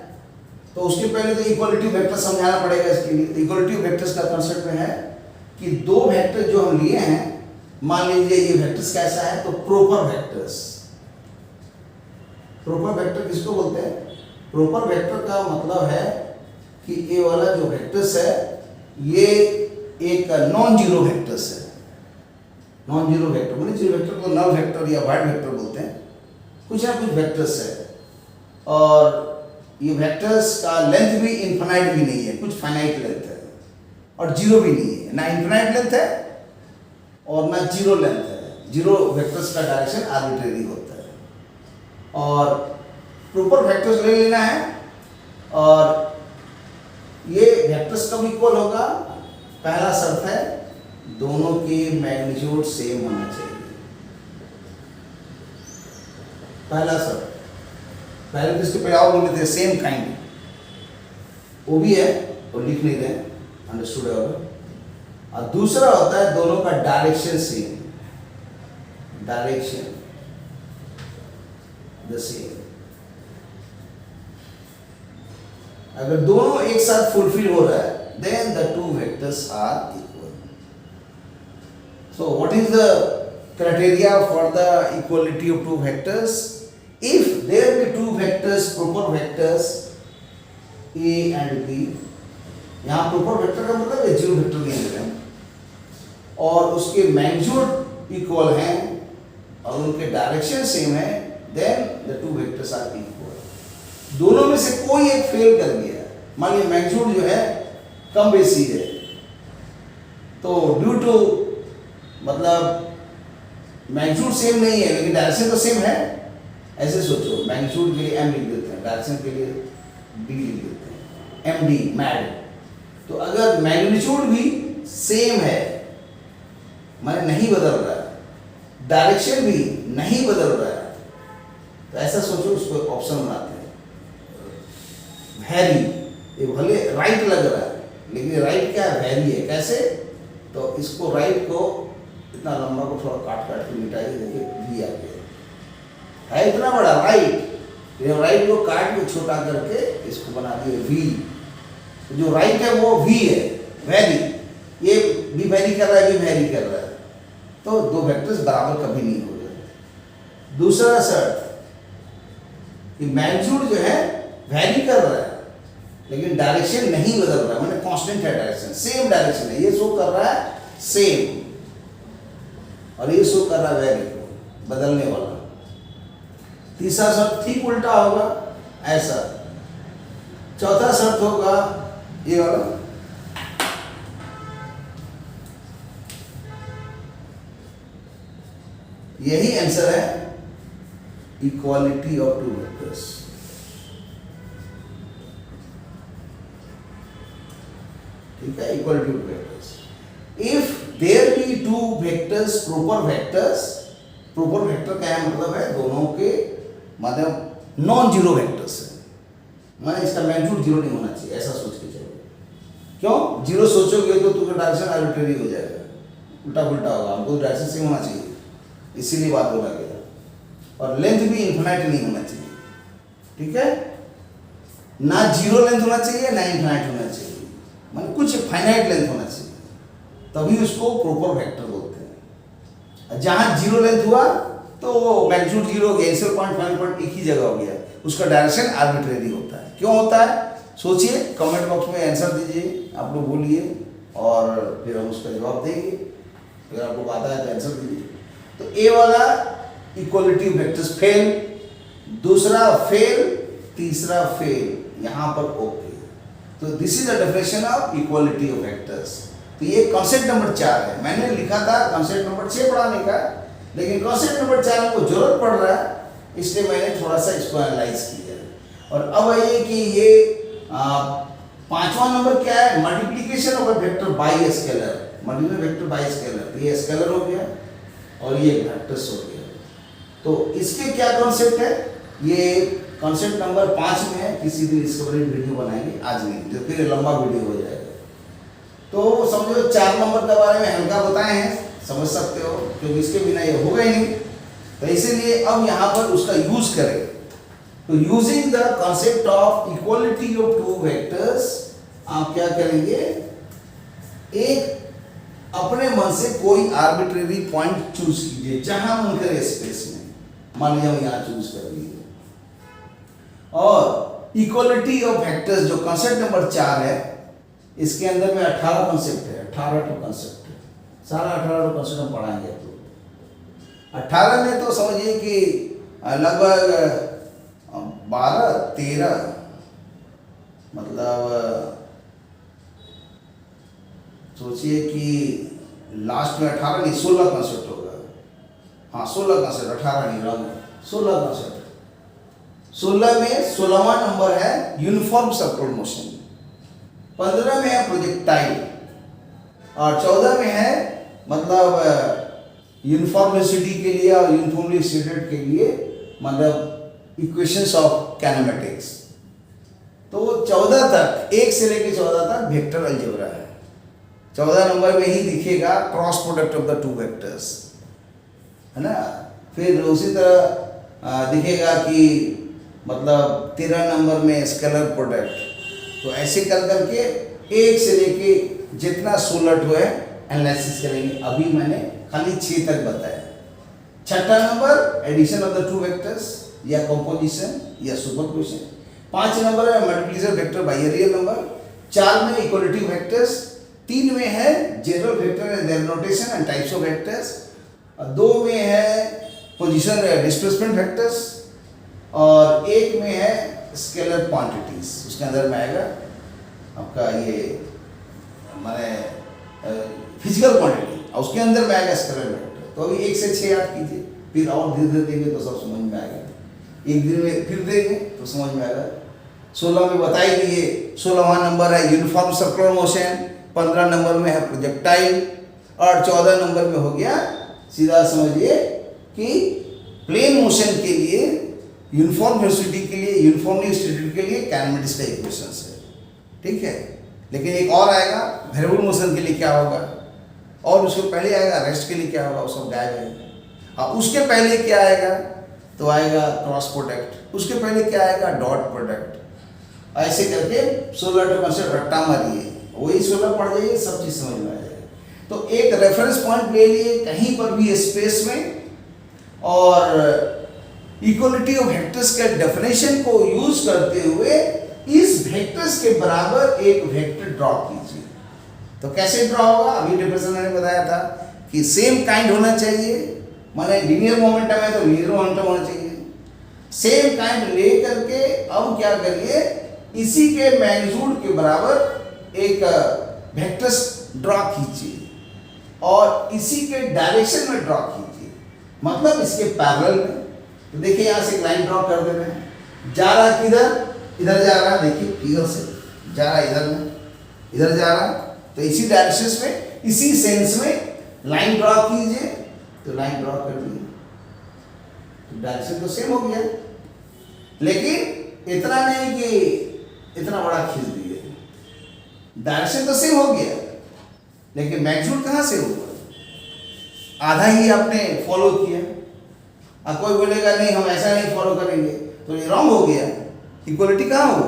तो उसके पहले तो इक्वालिटी वेक्टर समझाना पड़ेगा इसके लिए। तो इक्वालिटी वेक्टर्स का कंसेप्ट में है कि दो वेक्टर जो हम लिए हैं, मान लीजिए ये वेक्टर्स कैसा है, तो प्रॉपर वेक्टर्स। प्रॉपर वेक्टर किसको बोलते हैं? प्रॉपर वेक्टर का मतलब है कि ये वाला जो वेक्टर्स है, ये एक नॉन जीरो वेक्टर्स है। नॉन जीरो वेक्टर मतलब जीरो वेक्टर को नल वेक्टर या वाइड वेक्टर बोलते हैं। कुछ ना कुछ वेक्टर्स है और ये वेक्टर्स का लेंथ भी इनफाइनाइट भी नहीं है, कुछ फाइनाइट लेंथ है और जीरो भी नहीं है, ना इनफाइनाइट लेंथ है और ना जीरो लेंथ है। जीरो वेक्टर्स का डायरेक्शन आर्बिट्रेरी होता है और प्रॉपर वेक्टर्स ले लेना है और ये वेक्टर्स कब इक्वल होगा। पहला शर्त है दोनों के मैग्नीट्यूड सेम होना चाहिए। पहला शर्त, पहले तो इसके पहले बोल लेते हैं सेम काइंड, वो भी है और लिख नहीं रहे, अंडरस्टूड है। और दूसरा होता है दोनों का direction same, direction the same. अगर दोनों एक साथ फुलफिल हो रहा है then the two vectors are equal. So what is the criteria for the equality of two vectors? If there be two vectors, proper vectors a and b, यहाँ proper vector का मतलब है जीरो वेक्टर नहीं ले रहे हैं और उसके मैग्नीट्यूड इक्वल हैं और उनके डायरेक्शन सेम है, then the two vectors are equal. दोनों में से कोई एक फेल कर गया, मान लीजिए मैग्नीट्यूड जो है कम बेसी है, तो ड्यू टू मतलब मैग्नीट्यूड सेम नहीं है लेकिन डायरेक्शन तो सेम है। ऐसे सोचो, मैग्नीट्यूड के लिए m लिख देते हैं, डायरेक्शन के लिए d लिख देते हैं, md मैड। तो अगर मैग्नीट्यूड भी सेम है माने नहीं बदल रहा है, डायरेक्शन भी नहीं बदल रहा है, तो ऐसा सोचो उसको ऑप्शन बनाते हैं वेरी। ये भले राइट लग रहा है लेकिन राइट क्या है, वेरी है। कैसे, तो इसको राइट को इतना लंबा को थोड़ा काट काट के मिटाइए, देखिए वी आ गया है इतना बड़ा राइट, राइट को काट के छोटा करके इसको बना दिए वी। तो जो राइट है वो वी है, वेरी, ये भी वेरी कर रहा है, भी वेरी कर रहा है, तो दो वेक्टर्स बराबर कभी नहीं हो रहे। दूसरा शर्त कि मैग्नीट्यूड जो है वेरी कर रहा है लेकिन डायरेक्शन नहीं बदल रहा है, मतलब कांस्टेंट है डायरेक्शन, सेम डायरेक्शन है। ये शो कर रहा है सेम और ये शो कर रहा है वेरी, बदलने वाला। तीसरा शर्त ठीक उल्टा होगा ऐसा। चौथा शर्त होगा ये वाला, यही आंसर है इक्वालिटी ऑफ टू वेक्टर्स। ठीक है, equality of vectors. If there be two vectors proper vectors, proper vector क्या है मतलब है दोनों के मतलब नॉन जीरो वेक्टर्स है, माने इसका मैग्नीट्यूड जीरो नहीं होना चाहिए, ऐसा सोच के चलो। क्यों जीरो सोचोगे तो तुम्हारा डायरेक्शन आर्बिट्रेरी हो जाएगा, उल्टा पुल्टा होगा। हमको डायरेक्शन सेम होना चाहिए, इसीलिए बात बोला गया। और लेंथ भी इनफिनाइट नहीं होना चाहिए, ठीक है, ना जीरो लेंथ होना चाहिए ना इनफिनाइट होना चाहिए, मतलब कुछ फाइनाइट लेंथ होना चाहिए, तभी उसको प्रॉपर वेक्टर बोलते हैं। जहां जीरो लेंथ हुआ तो वो मैग्नीट्यूड जीरो हो गया, इनिशियल पॉइंट फाइनल पॉइंट एक ही जगह हो गया, उसका डायरेक्शन आर्बिट्रेरी होता है। क्यों होता है सोचिए, कमेंट बॉक्स में आंसर दीजिए, आप लोग बोलिए और फिर हम उसका जवाब देंगे। अगर आपको आता है तो आंसर दीजिए। तो ए वाला इक्वालिटी वेक्टर्स फेल, दूसरा फेल, तीसरा फेल, यहाँ पर ओके। तो this is the definition of equality of vectors. तो ये कॉन्सेप्ट नंबर 4 है। मैंने लिखा था कॉन्सेप्ट नंबर 6 पढ़ाने का, लेकिन कॉन्सेप्ट नंबर 4 में को जरूरत पड़ रहा है, इसलिए मैंने थोड़ा सा इसको एनालाइज किया। और अब आइए कि ये 5वां नंबर क्या है, multiplication of A vector by scalar. Multiplication vector by scalar, ये स्केलर हो गया और ये वेक्टर्स हो गया। तो इसके क्या कॉन्सेप्ट है, ये कॉन्सेप्ट नंबर 5 में है। किसी दिन इसके ऊपर वीडियो बनाएंगे, आज नहीं, जो फिर लंबा वीडियो हो जाएगा। तो समझो 4 नंबर के बारे में हल्का बताए हैं, समझ सकते हो, क्योंकि इसके बिना ये होगा ही नहीं। तो इसीलिए अब यहाँ पर उसका यूज करें। तो using the concept of equality of two vectors, आप क्या करेंगे, एक अपने मन से कोई आर्बिट्रेरी पॉइंट चूज कीजिए जहां मन करे स्पेस में। मान लीजिए हम यहाँ चूज कर लिए, और इक्वालिटी ऑफ वेक्टर्स जो कॉन्सेप्ट नंबर 4 है, इसके अंदर में 18 कॉन्सेप्ट है, 18 टू कंसेप्ट, सारा 18 टू कंसेप्ट हम पढ़ाएंगे। तो 18 में तो समझिए कि लगभग 12-13 मतलब सोचिए कि लास्ट में 18 नहीं 16 कंसेप्ट होगा। हाँ 16 कंसेप्ट, 18 नहीं रॉन्ग, 16 कंसेप्ट। 16 में 16वां नंबर है यूनिफॉर्म सर्कुलर मोशन, 15 में है प्रोजेक्टाइल और 14 में है मतलब यूनिफॉर्म वेलोसिटी के लिए और यूनिफॉर्मली एक्सीलरेटेड के लिए मतलब इक्वेशंस ऑफ काइनेमेटिक्स। तो 14 तक, 1 से लेकर 14 तक वेक्टर अलजेब्रा है। 14 नंबर में ही दिखेगा cross product of the two vectors, है ना। फिर उसी तरह दिखेगा कि मतलब 13 नंबर में स्केलर प्रोडक्ट। तो ऐसे कर करके 1 से लेके जितना 16 हुए एनालिसिस करेंगे। अभी मैंने खाली 6 तक बताया। छठा number addition of the two vectors या कंपोजिशन या सुपरपोजिशन। 5 नंबर है multiplication vector by a real number. 4 में इक्वलिटी वेक्टर्स। 3 में है general vector and their notation and types of vectors. 2 में है पोजीशन डिस्प्लेसमेंट वेक्टर्स और 1 में है स्केलर क्वांटिटीज। उसके अंदर में आएगा आपका ये हमारे फिजिकल क्वांटिटी और उसके अंदर में आएगा स्केलर वेक्टर। तो अभी 1 से 6 याद कीजिए, फिर और धीरे धीरे देंगे तो सब समझ में आएगा। एक दिन में फिर देंगे तो समझ में आएगा। 16 में बता ही दिए। 16वां नंबर है यूनिफॉर्म सर्कुलर मोशन, 15 नंबर में है प्रोजेक्टाइल और 14 नंबर में हो गया सीधा समझिए कि प्लेन मोशन के लिए यूनिफॉर्म वेलोसिटी के लिए यूनिफॉर्मली एक्सीलरेटेड के लिए काइनेमेटिक्स का इक्वेशंस है, ठीक है। लेकिन एक और आएगा वेरिएबल मोशन के लिए क्या होगा और उसके पहले आएगा रेस्ट के लिए क्या होगा, वो सब गायब है। हाँ उसके पहले क्या आएगा तो आएगा क्रॉस प्रोडक्ट, उसके पहले क्या आएगा डॉट प्रोडक्ट। ऐसे करके 16 टू कंसेप्ट रट्टा मारिए, वही 16 पढ़ जाइए, सब चीज़ समझ में आ जाएगा। तो एक रेफरेंस पॉइंट ले लिए कहीं पर भी स्पेस में और इक्वलिटी ऑफ वेक्टर्स के डेफिनेशन को यूज करते हुए इस वेक्टर्स के बराबर एक वेक्टर ड्रॉ कीजिए। तो कैसे ड्रॉ होगा, अभी डिफरेंस ने बताया था कि सेम काइंड होना चाहिए, माने लीनियर मोमेंटम है तो लीनियर मोमेंटम होना चाहिए। सेम काइंड ले करके अब क्या करिए, इसी के मैग्नीट्यूड के बराबर एक वेक्टर्स ड्रॉ कीजिए और इसी के डायरेक्शन में ड्रॉ कीजिए, मतलब इसके पैरेलल में। तो देखिए यहाँ से एक लाइन ड्रॉ कर दे रहे हैं, जा रहा है किधर, इधर जा रहा है, देखिए इधर से जा रहा है, इधर में इधर जा रहा है। तो इसी डायरेक्शन में इसी सेंस में लाइन ड्रॉ कीजिए। तो लाइन ड्रॉ कर दी तो डायरेक्शन तो सेम हो गया, लेकिन इतना नहीं कि इतना बड़ा खींच दिए, डायरेक्शन तो सेम हो गया लेकिन मैग्नीट्यूड कहाँ से होगा, आधा ही आपने फॉलो किया। अब कोई बोलेगा नहीं हम ऐसा नहीं फॉलो करेंगे तो ये रॉन्ग हो गया। इक्वलिटी कहाँ हुआ,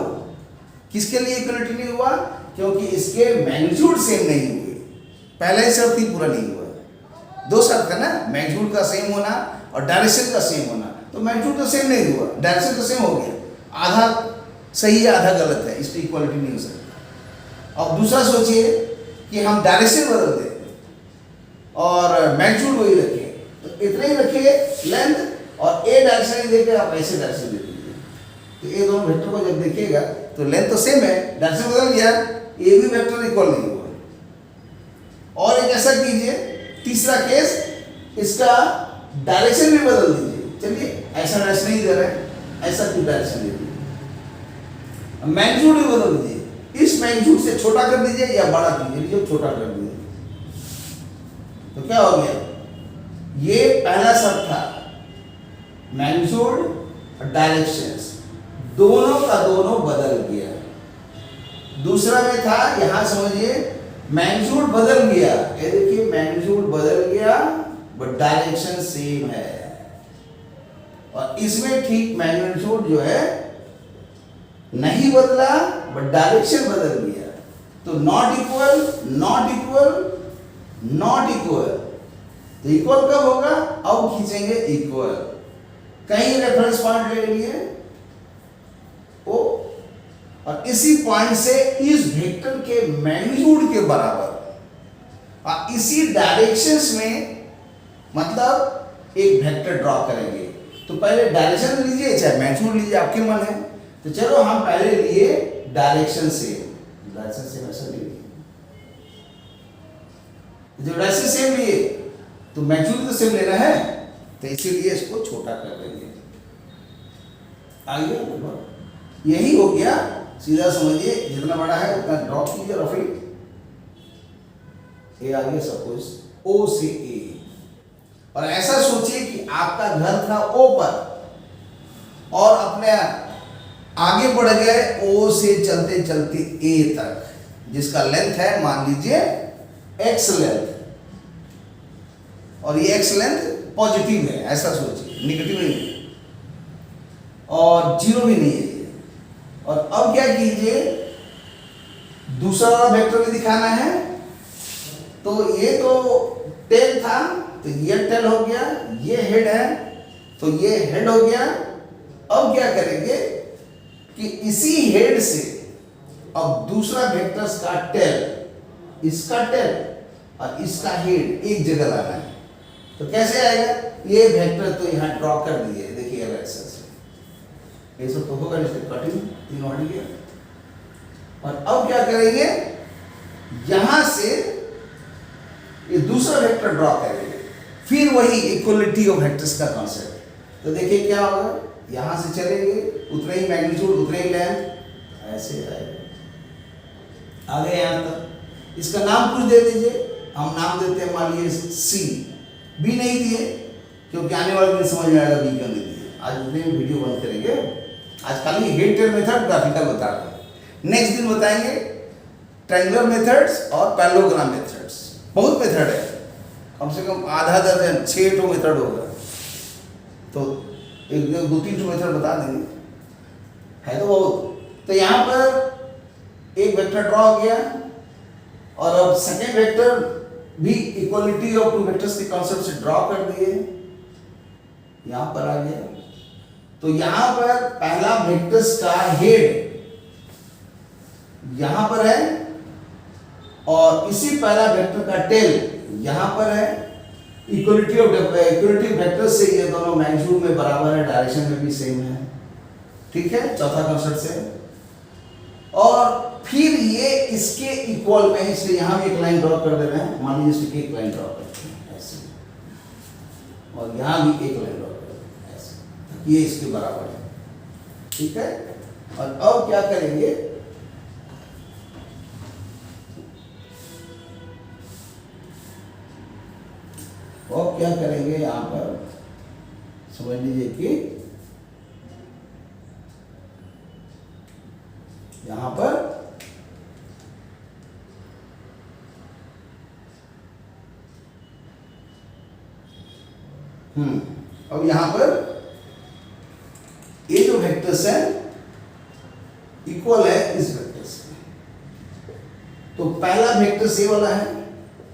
किसके लिए इक्वलिटी नहीं हुआ, क्योंकि इसके मैग्नीट्यूड सेम नहीं हुए। पहला ही शर्त ही पूरा नहीं हुआ, 2 शर्त है ना, मैग्नीट्यूड का सेम होना और डायरेक्शन का सेम होना। तो मैग्नीट्यूड तो सेम नहीं हुआ, डायरेक्शन तो सेम हो गया, आधा सही है आधा गलत है, इसकी इक्वलिटी नहीं हो सकती। अब दूसरा सोचिए कि हम डायरेक्शन बदल दें और मैग्नीट्यूड वही रखें, तो इतना ही रखिए लेंथ और ए डायरेक्शन ही देकर आप ऐसे डायरेक्शन दे दीजिए। तो ये दोनों वेक्टर को जब देखिएगा तो लेंथ तो सेम है, डायरेक्शन बदल गया, ए भी वेक्टर इक्वल नहीं हुआ। और एक ऐसा कीजिए, तीसरा केस, इसका डायरेक्शन भी बदल दीजिए। चलिए ऐसा डायरेक्शन नहीं दे रहे हैं, ऐसा क्यों डायरेक्शन दे दीजिए, मैग्नीट्यूड भी बदल दीजिए, इस मैग्नीट्यूड से छोटा कर दीजिए या बड़ा कीजिए, जो छोटा कर दीजिए। तो क्या हो गया, ये पहला शर्त था, मैग्नीट्यूड और डायरेक्शंस दोनों का दोनों बदल गया। दूसरा में था, यहां समझिए मैग्नीट्यूड बदल गया, ये देखिए मैग्नीट्यूड बदल गया बट डायरेक्शन सेम है। और इसमें ठीक मैग्नीट्यूड जो है नहीं बदला बट डायरेक्शन बदल गया। तो not equal not equal not equal, तो इक्वल कब होगा, अब खींचेंगे इक्वल। कहीं रेफरेंस पॉइंट ले लिए ओ और इसी पॉइंट से इस वेक्टर के मैग्नीट्यूड के बराबर और इसी डायरेक्शंस में मतलब एक वेक्टर ड्रॉ करेंगे। तो पहले डायरेक्शन लीजिए, चाहे मैग्नीट्यूड लीजिए, आपके मन है। तो चलो हम पहले लिए डायरेक्शन से ऐसा लिए, जब डायरेक्शन सेम लिए तो मैग्नीट्यूड तो सेम लेना है, तो इसीलिए इसको छोटा कर देंगे। आगे यही हो गया, सीधा समझिए, जितना बड़ा है उतना ड्रॉप कीजिए रफली। ए आ गया सपोज ओ से ए, और ऐसा सोचिए कि आपका घर था ओ पर और अपने आगे बढ़ गए ओ से चलते चलते ए तक, जिसका लेंथ है मान लीजिए एक्स लेंथ, और ये एक्स लेंथ पॉजिटिव है, ऐसा सोचिए, निगेटिव नहीं है और जीरो भी नहीं है ये। और अब क्या कीजिए, दूसरा वाला वेक्टर भी दिखाना है। तो ये तो टेल था, तो ये टेल हो गया, ये हेड है तो ये हेड हो गया। अब क्या करेंगे कि इसी हेड से अब दूसरा वेक्टर्स का टेल, इसका टेल और इसका हेड एक जगह लाना है। तो कैसे आएगा, ये वेक्टर तो यहां ड्रॉ कर दिए, देखिए ऐसे ये सब तो होगा, इससे कटिंग तीन हट गया। और अब क्या करेंगे, यहां से ये दूसरा वेक्टर ड्रॉ करेंगे, फिर वही इक्वलिटी ऑफ वेक्टर्स का कॉन्सेप्ट। तो देखिए क्या होगा, यहां से चलेंगे उतने ही मैग्नीट्यूड उतने ही लेंथ, ऐसे आएगा आगे यहां तक। इसका नाम कुछ दे दीजिए, हम नाम देते हैं मान लीजिए सी। बी नहीं दिए क्योंकि आने वाले दिन समझ में आएगा बी क्यों नहीं दिए। आज उतने वीडियो बंद करेंगे, आज खाली हेड टेल मेथड ग्राफिकल बता रहे हैं। नेक्स्ट दिन बताएंगे ट्रायंगुलर मेथड्स और पैरेललोग्राम मेथड्स। बहुत मेथड है, कम से कम आधा दर्जन 6 मेथड होगा, तो एक दो तीन मेथड बता देंगे, है तो बहुत। तो यहाँ पर एक वेक्टर ड्रॉ हो गया, और अब सेकेंड वेक्टर भी इक्वलिटी ऑफ टू वेक्टर्स के कॉन्सेप्ट से ड्रॉ कर दिए, यहां पर आ गया। तो यहां पर पहला वेक्टर्स का हेड यहां पर है, और इसी पहला वेक्टर का टेल यहां पर है। इक्वलिटी वेक्टर्स से ये दोनों मैग्नीट्यूड में बराबर है, डायरेक्शन में भी सेम है, ठीक है, चौथा कॉन्सेप्ट से। और फिर ये इसके इक्वल में, इसलिए यहां भी एक लाइन ड्रॉ कर दे रहे हैं, मान लीजिए इसकी एक लाइन ड्रॉ करते हैं ऐसे, और यहां भी एक लाइन ड्रॉ कर देते हैं ऐसे, ये इसके बराबर है, ठीक है। और अब क्या करेंगे, और क्या करेंगे यहां पर समझ लीजिए कि यहां पर अब यहां पर ये जो वेक्टर्स है इक्वल है इस वेक्टर से। तो पहला वेक्टर ये वाला है,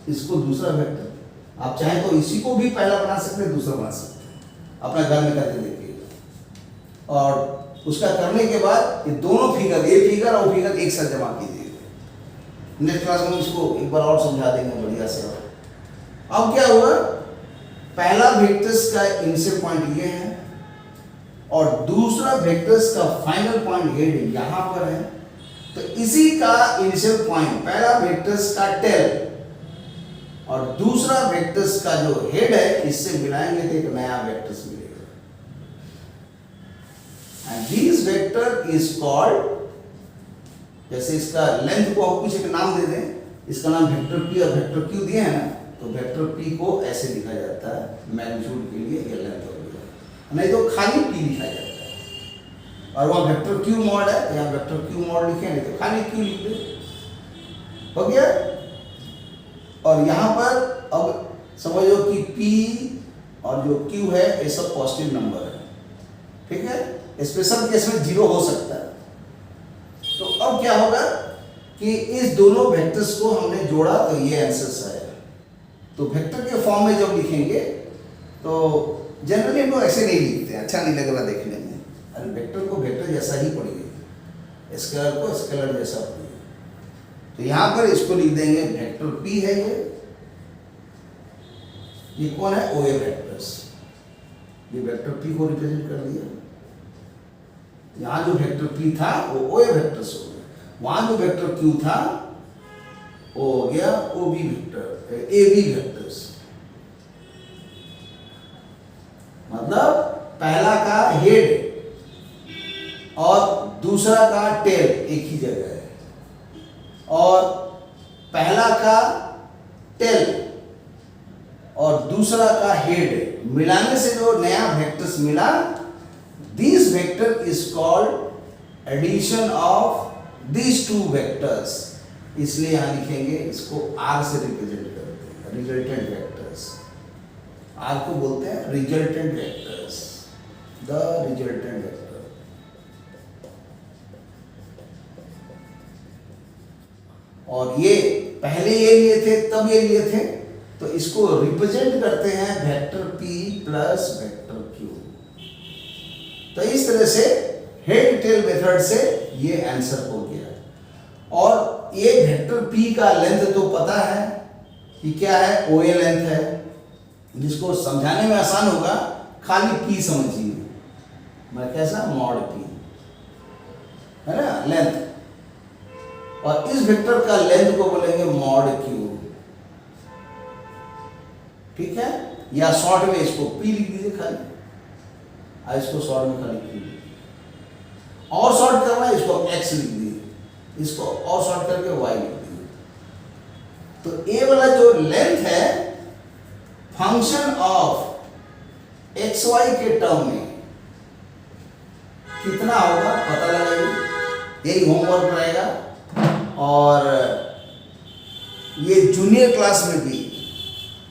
इसको दूसरा वेक्टर, आप चाहें तो इसी को भी पहला बना सकते हैं, दूसरा बना सकते हैं, अपना घर में करके देखिएगा। और उसका करने के बाद ये दोनों फिगर, ये फिगर और फिगर एक साथ जमा कीजिएगा। नेक्स्ट क्लास में इसको एक बार और समझा देंगे बढ़िया से। अब क्या हुआ, पहला वेक्टर्स का इनिशियल पॉइंट ये है, और दूसरा वेक्टर्स का फाइनल पॉइंट हेड यहां पर है। तो इसी का इनिशियल पॉइंट, पहला वेक्टर्स का टेल और दूसरा वेक्टर्स का जो हेड है, इससे मिलाएंगे तो एक नया वेक्टर्स मिलेगा। And this vector is called, जैसे इसका लेंथ को हम कुछ एक नाम दे दें, इसका नाम वेक्टर पी और वेक्टर क्यू दिए हैं ना, तो वेक्टर पी को ऐसे लिखा जाता है, मैग्नीट्यूड के लिए ये लेंथ हो गया, नहीं तो खाली पी लिखा जाता है। और वहाँ वेक्टर क्यू मॉड है, तो यहाँ वेक्टर क्यू मॉड लिखे, नहीं तो खाली क्यू लिख दे, हो गया। और यहाँ पर अब समझो कि पी और जो क्यू है ये सब पॉजिटिव नंबर है, ठीक है। स्पेशल केस में 0 हो सकता है। तो अब क्या होगा कि इस दोनों वेक्टर्स को हमने जोड़ा तो ये आंसर आएगा। तो वेक्टर के फॉर्म में जब लिखेंगे तो जनरली हम लोग ऐसे नहीं लिखते, अच्छा नहीं लगेगा देखने में। अरे वेक्टर को वेक्टर जैसा ही पढ़िए, स्केलर को स्केलर जैसा पढ़िए। तो यहाँ पर इसको लिख देंगे वेक्टर पी है ये, ये कौन है? OA vectors. ये वेक्टर P को रिप्रेजेंट कर दिया। यहाँ जो वेक्टर P था वो OA वेक्टर्स हो गया, वहां जो वेक्टर Q था वो हो गया OB वेक्टर, AB वेक्टर्स। मतलब पहला का हेड और दूसरा का टेल एक ही जगह है, और पहला का टेल और दूसरा का हेड मिलाने से जो नया वेक्टर्स मिला, this vector is called addition of this two vectors. इसलिए यहां लिखेंगे इसको R से रिप्रेजेंट करते हैं, रिजल्टेंट वेक्टर्स। R को बोलते हैं resultant vectors, the resultant vector. और ये पहले ये लिए थे तब ये लिए थे, तो इसको रिप्रेजेंट करते हैं vector P plus vector Q। तो इस तरह से हेड टेल मेथड से ये आंसर हो गया। और ये वेक्टर P का लेंथ तो पता है कि क्या है, OA लेंथ है, जिसको समझाने में आसान होगा, खाली P समझिए। मैं कैसा मॉड P है ना, लेंथ। और इस वेक्टर का लेंथ को बोलेंगे मॉड Q, ठीक है? या शॉर्ट में इसको P लिख दीजिए खाली, और इसको शॉर्ट में खाली Q। और शॉर्ट करना है इसको X लिख दीजिए, इसको और शॉर्ट करके Y लिख दीजिए। तो ये वाला जो लेंथ है फंक्शन ऑफ XY के टर्म में कितना होगा पता लगाइए, यही होमवर्क रहेगा। और ये जूनियर क्लास में भी,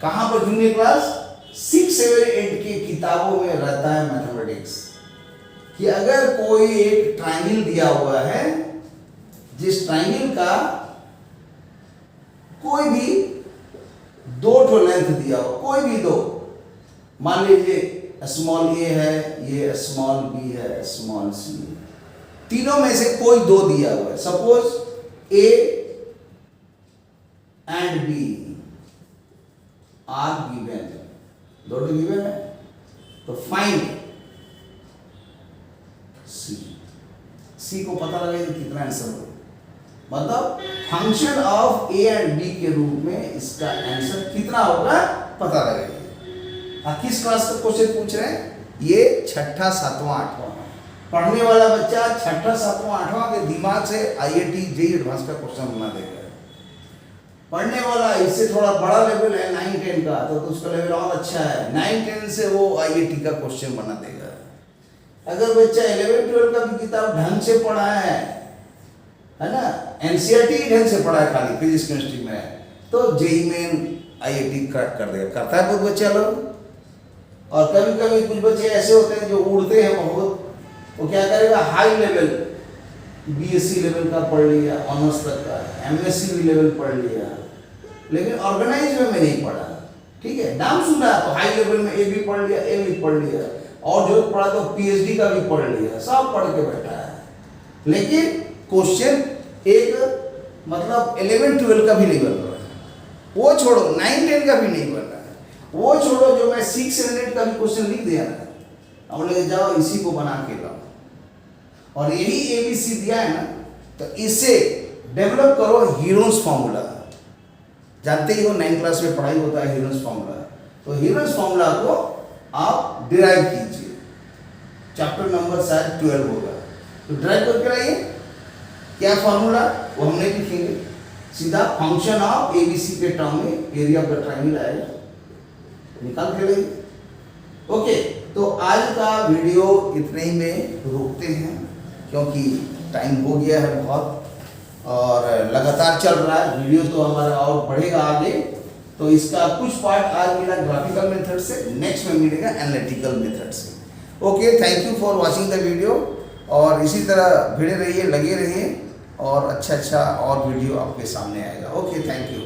कहां पर जूनियर क्लास? 6, 7, 8 की किताबों में रहता है मैथमेटिक्स, कि अगर कोई एक ट्रायंगल दिया हुआ है, जिस ट्रायंगल का कोई भी दो ठो लेंथ दिया हो, कोई भी दो, मान लीजिए स्मॉल a है, ये स्मॉल b है, स्मॉल c है, तीनों में से कोई दो दिया हुआ है, suppose A and B are given, दोनों गिवन है, तो फाइंड C को पता लगाइए कितना आंसर हो। मतलब function of A and B के रूप में इसका आंसर कितना होगा पता लगाइए। किस क्लास का क्वेश्चन पूछ रहे हैं? ये 6ठा 7वां 8वां पढ़ने वाला बच्चा 6ठा 7वां 8वां के दिमाग से IIT JEE एडवांस का क्वेश्चन बना देगा। पढ़ने वाला इससे थोड़ा बड़ा लेवल है 9, 10 का, तो उसका लेवल और अच्छा है, 9, 10 से वो IIT का क्वेश्चन बना देगा। अगर बच्चा 11, 12 का भी किताब ढंग से पढ़ा है ना, NCERT ढंग से पढ़ा है, खाली फिजिक्स केमिस्ट्री में, तो JEE मेन IIT क्रैक कर देगा। करता है बहुत बच्चा लोग। और कभी कभी कुछ बच्चे ऐसे होते हैं जो उड़ते हैं बहुत, वो क्या करेगा, हाई लेवल BSc लेवल का पढ़ लिया, ऑनर्स तक का, MSc भी लेवल पढ़ लिया, लेकिन ऑर्गेनाइज में नहीं पढ़ा। ठीक है, नाम सुना तो हाई लेवल में A भी पढ़ लिया, A भी पढ़ लिया, और जो पढ़ा तो PhD का भी पढ़ लिया, सब पढ़ के बैठा है, लेकिन क्वेश्चन एक मतलब 11, 12 का भी नहीं बन रहा है, वो छोड़ो 9, 10 का भी नहीं बन रहा है, वो छोड़ो जो मैं 6, 7, 8 का भी क्वेश्चन लिख दिया ना, अब ले जाओ इसी को बना के लाओ, और यही ABC दिया है ना, तो इससे डेवलप करो हीरोन्स फॉर्मूला। जानते ही हो 9 क्लास में पढ़ाई होता है हीरोन्स फॉर्मूला, तो हीरोन्स फॉर्मूला को आप डिराइव कीजिए। चैप्टर नंबर शायद 12 होगा, तो डिराइव करके लाइए। क्या फॉर्मूला वो हमने लिखेंगे, सीधा फंक्शन ऑफ ABC के टर्म में एरिया ऑफ द ट्रायंगल आएगा, निकाल के लाइए। ओके, तो आज का वीडियो इतने ही में रोकते हैं, क्योंकि टाइम हो गया है बहुत, और लगातार चल रहा है वीडियो, तो हमारा और बढ़ेगा आगे। तो इसका कुछ पार्ट आज मिला ग्राफिकल मेथड से, नेक्स्ट में मिलेगा एनालिटिकल मेथड से। Okay, thank you for watching the video, और इसी तरह भिड़े रहिए, लगे रहिए, और अच्छा और वीडियो आपके सामने आएगा। Okay, thank you.